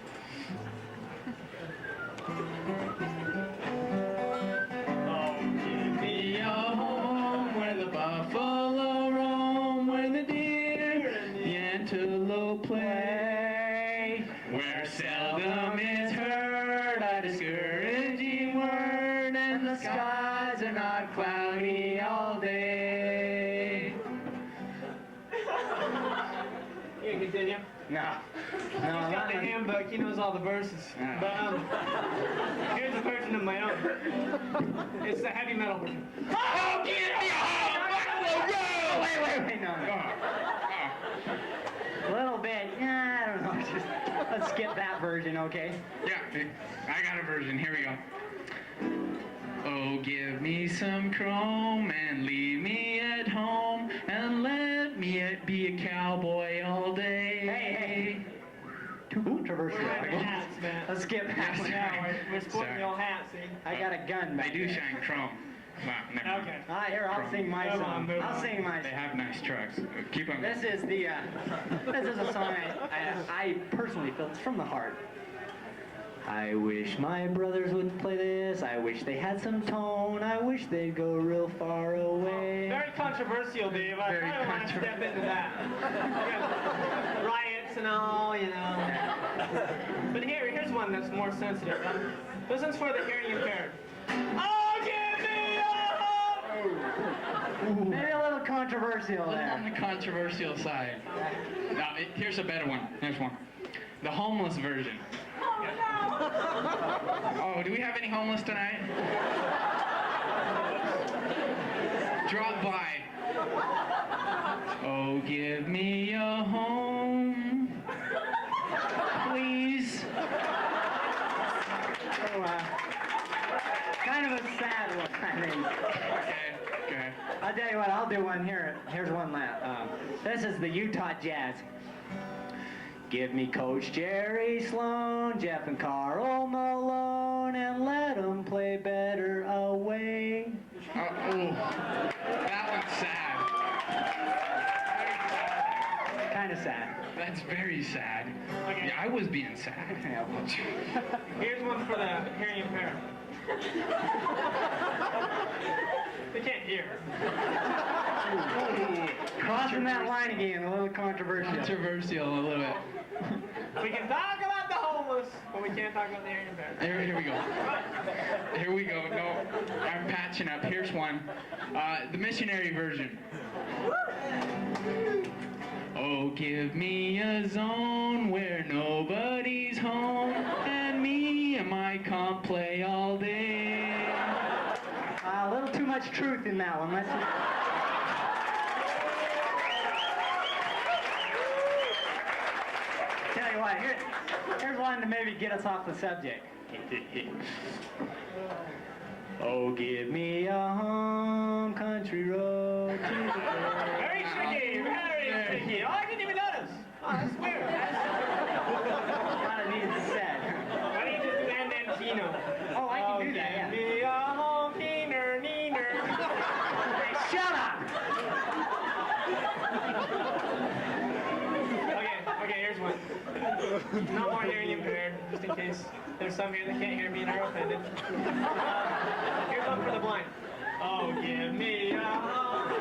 Oh, give me a home where the buffalo roam, where the deer and the antelope play, where seldom is heard a discouraging word, and the skies are not cloudy all day. You can continue. No. He's got the handbook. He knows all the verses. Yeah. But here's a version of my own. It's the heavy metal version. Oh, give me a home, buffalo roam! Wait, no. A little bit. Yeah, I don't know. Just, let's skip that version, okay? Yeah, I got a version. Here we go. Oh, give me some chrome and leave me at home and let me be a cowboy all day. Hey. Too controversial. We're having hats, man. Let's skip that one. Yeah, we're sporting Sorry. the old hats, see? I got a gun They back do there. shine chrome. Wow, never mind. Okay. Ah, here, I'll sing my Move on, song. move I'll on. sing my They song. have nice trucks. Keep on This is a song I personally feel it's from the heart. I wish my brothers would play this. I wish they had some tone. I wish they'd go real far away. Very controversial, Dave. I Very probably want to step into that. Yeah, riots and all, you know. But here's one that's more sensitive. This one's for the hearing impaired. Oh, give me a home! Maybe a little controversial A little on there. the controversial side. Now, here's a better one. Here's one. The homeless version. Oh, do we have any homeless tonight? Drop by. Oh, give me a home, please. Oh, kind of a sad one, I think. Okay. I'll tell you what, I'll do one here. Here's one last. This is the Utah Jazz. Give me Coach Jerry Sloan, Jeff and Carl Malone, and let them play better away. That one's sad. Kind of sad. That's very sad. Okay. Yeah, I was being sad. Here's one for the hearing impaired. They can't hear. Crossing that line again, a little controversial. Controversial a little bit. We can talk about the homeless, but we can't talk about the hearing impaired. Here we go. Here we go. No, I'm patching up. Here's one. The missionary version. Oh, give me a zone where nobody's home, and me and my comp play all day. A little too much truth in that one. Let's tell you what, here's one to maybe get us off the subject. Oh, give me a home country road to the Very tricky, very tricky. Oh, I didn't even notice. Oh, that's weird. Kind of needs said. Why don't you just do Andantino? Oh, I can do that, yeah. Give me a home, neener, neener. Hey, shut up! Okay, here's one. Not more hearing impaired, just in case there's some here that can't hear me and are offended. Here's one for the blind. Oh, give me a home.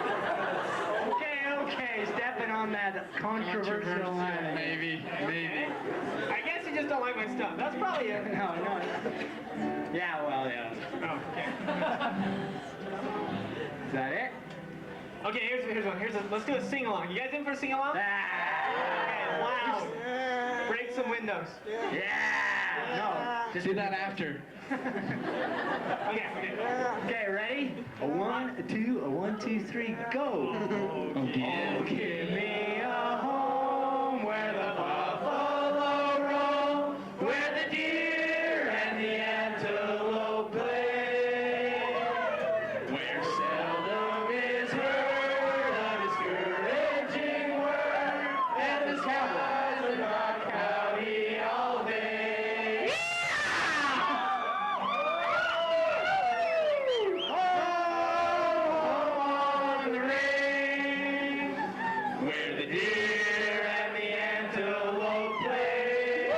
Okay, stepping on that controversial line. Maybe. I guess you just don't like my stuff. That's probably it. No. Yeah, well, yeah. Oh, okay. Is that it? Okay, here's one. Let's do a sing-along. You guys in for a sing-along? Okay, loud. Break some windows. Yeah! No, just Do that after. Okay. Okay, ready? A 1, a 2, a 1, 2, 3, go! Oh, Give me a home where the buffalo roam, where the deer and the antelope play, where seldom is heard a discouraging word, and the skies are dark cloudy all day. On the range, where the deer and the antelope play,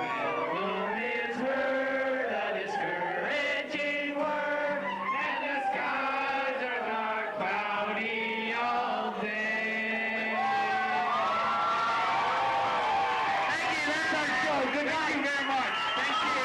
seldom is heard a discouraging word, and the skies are dark cloudy all day. Thank you, that's our show. Good night. Thank you very much. Thank you.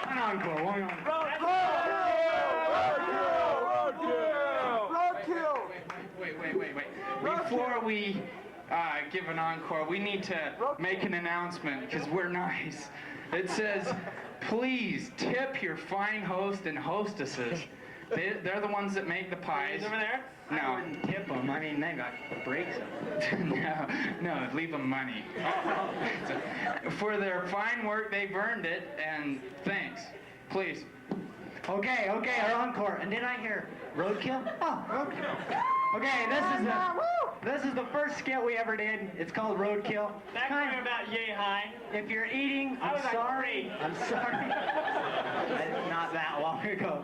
One encore, one encore. Wait. Before we give an encore, we need to make an announcement because we're nice. It says, please tip your fine host and hostesses. They're the ones that make the pies. Over there? I No. wouldn't tip them. I mean, they got breaks them. no, leave them money. For their fine work, they've earned it, and thanks. Please. Okay, our encore. And did I hear roadkill? Oh, roadkill. Okay, this is the first skit we ever did. It's called Roadkill. Back when we were about yay high. If you're eating, I I'm was like sorry. I'm sorry. Not that long ago.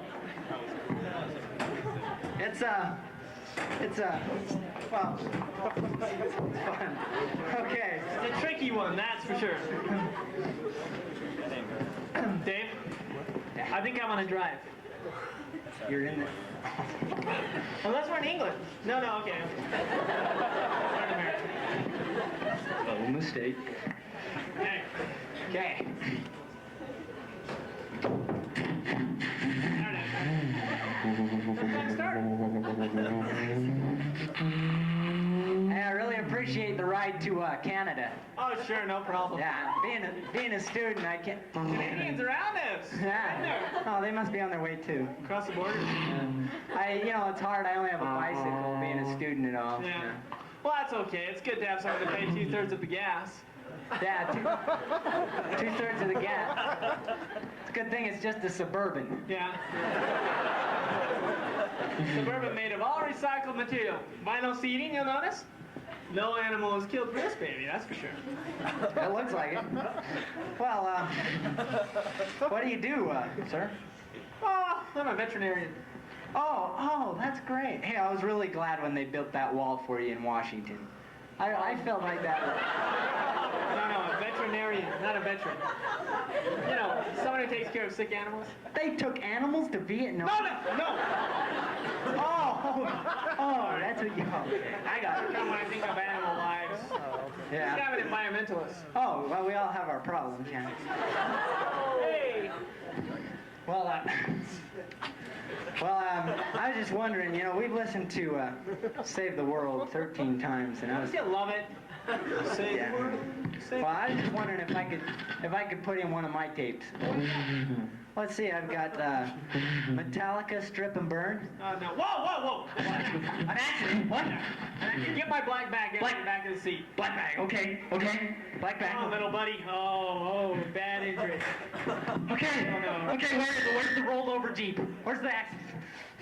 Well, it's fun. Okay. It's a tricky one, that's for sure. Dave, I think I want to drive. You're in it. Unless we're in England. No, okay. We're in America. Oh, mistake. Okay. Okay. Hey, I really appreciate the ride to Canada. Oh, sure, no problem. Yeah, being a student, I can't. Canadians around us. Yeah. Oh, they must be on their way too. Across the border. It's hard. I only have a bicycle, being a student and all. Yeah. Well, that's okay. It's good to have someone to pay 2/3 of the gas. Yeah, two-thirds of the gas. It's a good thing it's just a Suburban. Yeah. Suburban made of all recycled material. Vinyl seating, you'll notice. No animal was killed for this baby, that's for sure. It looks like it. Well, what do you do, sir? Oh, I'm a veterinarian. Oh, that's great. Hey, I was really glad when they built that wall for you in Washington. I felt like that. No, a veterinarian, not a veteran. You know, someone who takes care of sick animals. They took animals to Vietnam? No! Oh, that's what you... I got it. When I think of animal lives. Yeah. I'm an environmentalist. Oh, well, we all have our problems, yeah. Hey! Well, I was just wondering, we've listened to Save the World 13 times, and I was... You love it. Say Yeah. the word. Say Well, I was just wondering if I could put in one of my tapes. Let's see, I've got Metallica, Strip and Burn. No. Whoa! An accident. What? Get my black bag in the back of the seat. Black bag. Okay. Black bag. Come on, little buddy. Oh, bad injury. Okay. Oh, no. Okay, where's the rolled over Jeep? Where's the accident?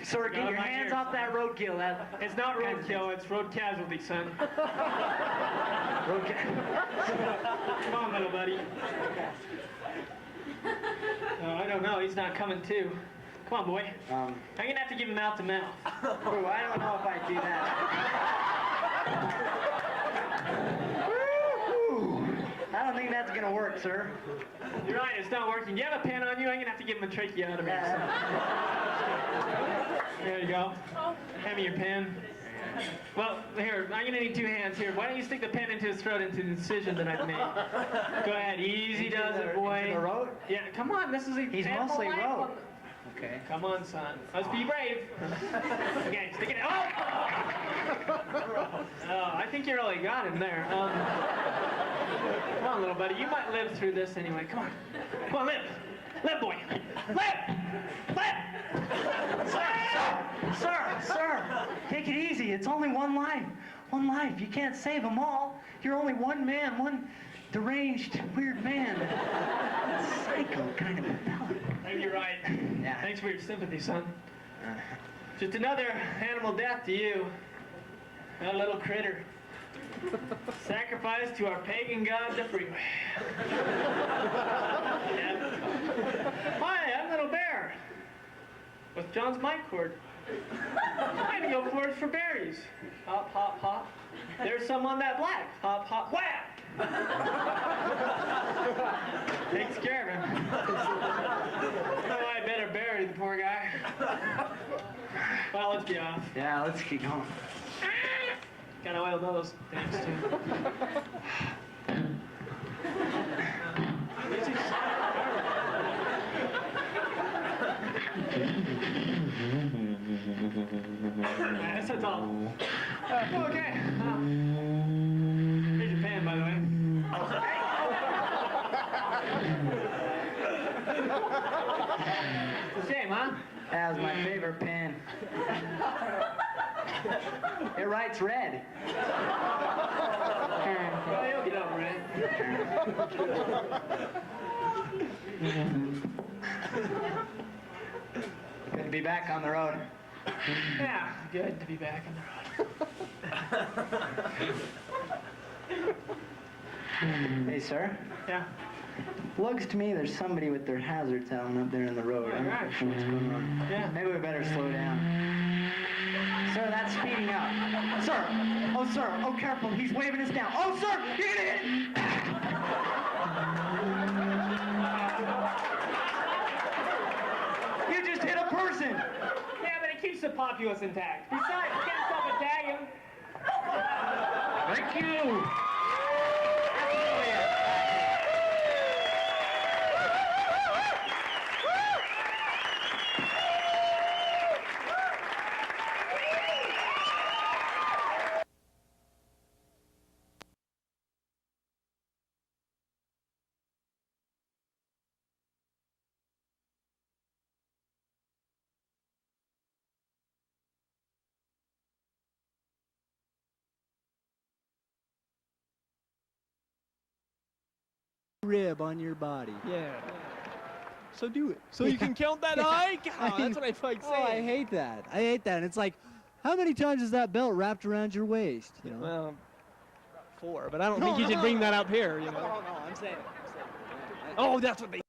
Sir, get Not your my hands ears. off that roadkill. It's not roadkill, it's road casualty, son. Come on, little buddy. Oh, I don't know. He's not coming too. Come on, boy. I'm gonna have to give him mouth to mouth. Oh, I don't know if I do that. Woo-hoo. I don't think that's gonna work, sir. You're right. It's not working. Do you have a pen on you? I'm gonna have to give him a tracheotomy. There you go. Hand me your pen. Well, here, I'm gonna need 2 hands here. Why don't you stick the pen into his throat into the incision that I've made? Go ahead, easy does it, boy. Into the road? Yeah, come on, this is a He's animal mostly life. road. Okay. Come on, son. Let's be brave. Okay, stick it in. Oh, I think you really got him there. Come on, little buddy. You might live through this anyway. Come on. Come on, live. Live, boy. Live. Sir, take it easy. It's only one life. One life. You can't save them all. You're only one man, one deranged, weird man. Psycho kind of a fella. Maybe you're right. Yeah. Thanks for your sympathy, son. Just another animal death to you. A little critter. Sacrificed to our pagan god, the freeway. Yeah. Hi, I'm Little Bear. With John's mic cord. I'm gonna go forage for berries. Hop, hop, hop. There's some on that black. Hop, hop, whap! Takes care of him. Oh, I better bury the poor guy. Well, let's be off. Yeah, let's keep going. Got an oil nose. Thanks, too. That's all. Okay. Here's your pen, by the way. It's a shame, huh? That was my favorite pen. It writes red. Well, you'll get over it. Good to be back on the road. Yeah, good to be back on the road. Hey, sir. Yeah. Looks to me there's somebody with their hazards out there in the road. I'm not sure what's going on. Yeah. Maybe we better slow down. Sir, that's speeding up. Sir! Oh, sir! Oh, careful! He's waving us down. Oh, sir! You're gonna hit! You just hit a person! Yeah, but it keeps the populace intact. Besides, you can't stop a tag him. Thank you. Rib on your body. Yeah. So do it. So you can count that high? God, mean, that's what I fucking Oh, I say. hate that. I hate that. And it's like, how many times is that belt wrapped around your waist? You know? Well, 4, but I don't think you should bring that up here, you know. No, I'm saying. Oh, that's what they...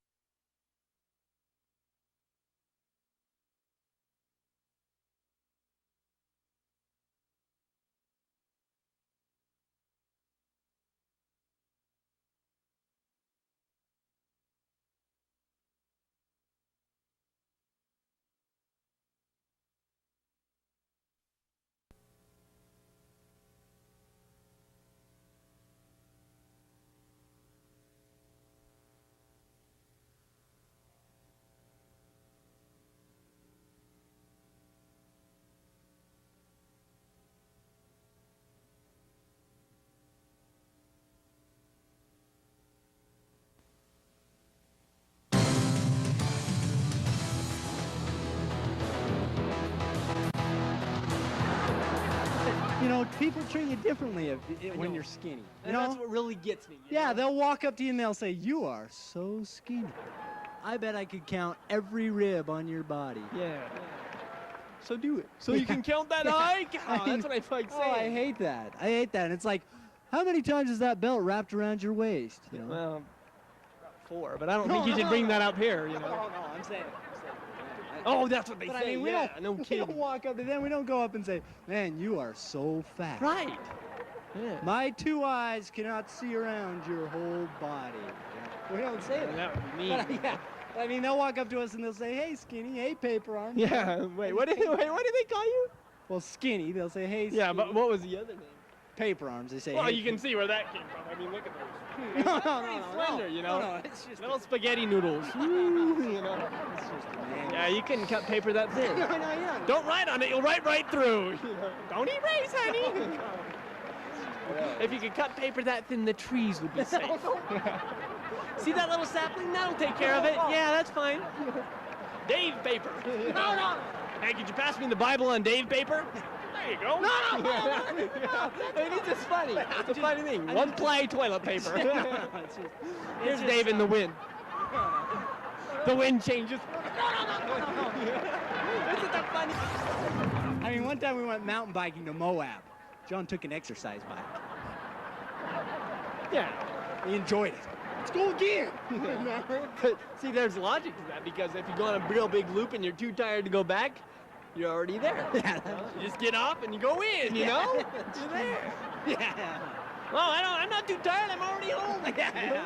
You know, people treat you differently when know. you're skinny. You And know? that's what really gets me. you Yeah, know? they'll walk up to you and they'll say, "You are so skinny." I bet I could count every rib on your body. Yeah. So do it. So you can count that high? God, I mean, that's what I fucking say. Oh, I hate that. I hate that. And it's like, how many times is that belt wrapped around your waist? You know? Well, 4, but I don't No, think you should bring no. that up here, you know. No, I'm saying. Oh, that's what they But say. I mean, we yeah, don't, no we kidding. don't walk up to them. We don't go up and say, "Man, you are so fat." Right. Yeah. My 2 eyes cannot see around your whole body. We don't say that. That would be mean. But, yeah. I mean, they'll walk up to us and they'll say, "Hey, skinny. Hey, paper arm." Yeah. Wait, what did they call you? Well, skinny. They'll say, "Hey, Yeah, skinny." but what was the other name? Paper arms. They say, Well, "Hey, you can see where that came from. I mean, look at those. No, no, Pretty no, slender, you know. No, it's just Little spaghetti noodles. Ooh, you know. it's just a man. Yeah, you couldn't cut paper that thin. No, yeah. Don't write on it, you'll write right through. You know. Don't erase, honey. If you could cut paper that thin, the trees would be safe. See that little sapling? That'll take care of it. Yeah, that's fine. Dave paper. No. Hey, could you pass me the Bible on Dave paper? There you go. No. I mean, it's just funny. It's a funny thing. One-ply toilet paper. Here's Dave in the wind. The wind changes. Isn't that funny? I mean, one time we went mountain biking to Moab. John took an exercise bike. Yeah. He enjoyed it. Let's go again. But see, there's logic to that because if you go on a real big loop and you're too tired to go back, you're already there. Yeah. You just get off and you go in, you know? You're there. Yeah. Oh, I'm not too tired. I'm already home. Yeah.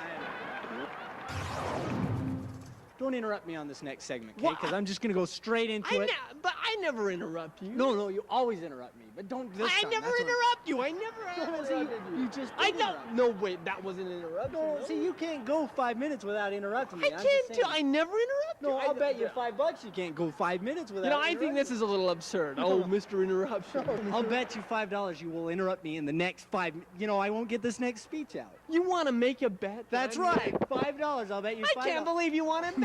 Don't interrupt me on this next segment, okay? What? Because I'm just gonna go straight into it. But I never interrupt you. No, you always interrupt me, but don't this I time. never That's what- interrupt you. I never No, interrupted see, you. you just I did know. interrupt. No, wait, that wasn't an interruption. No, see, you can't go 5 minutes without interrupting me. I I'm just can't. saying. I never interrupt you. No, I'll bet you $5 you can't go 5 minutes without. You know, I think this is a little absurd. Oh, Mr. Interruption. I'll bet you $5 you will interrupt me in the next 5. You know, I won't get this next speech out. You want to make a bet? that That's I'm right. $5. I'll bet you $5. I can't believe you want to bet.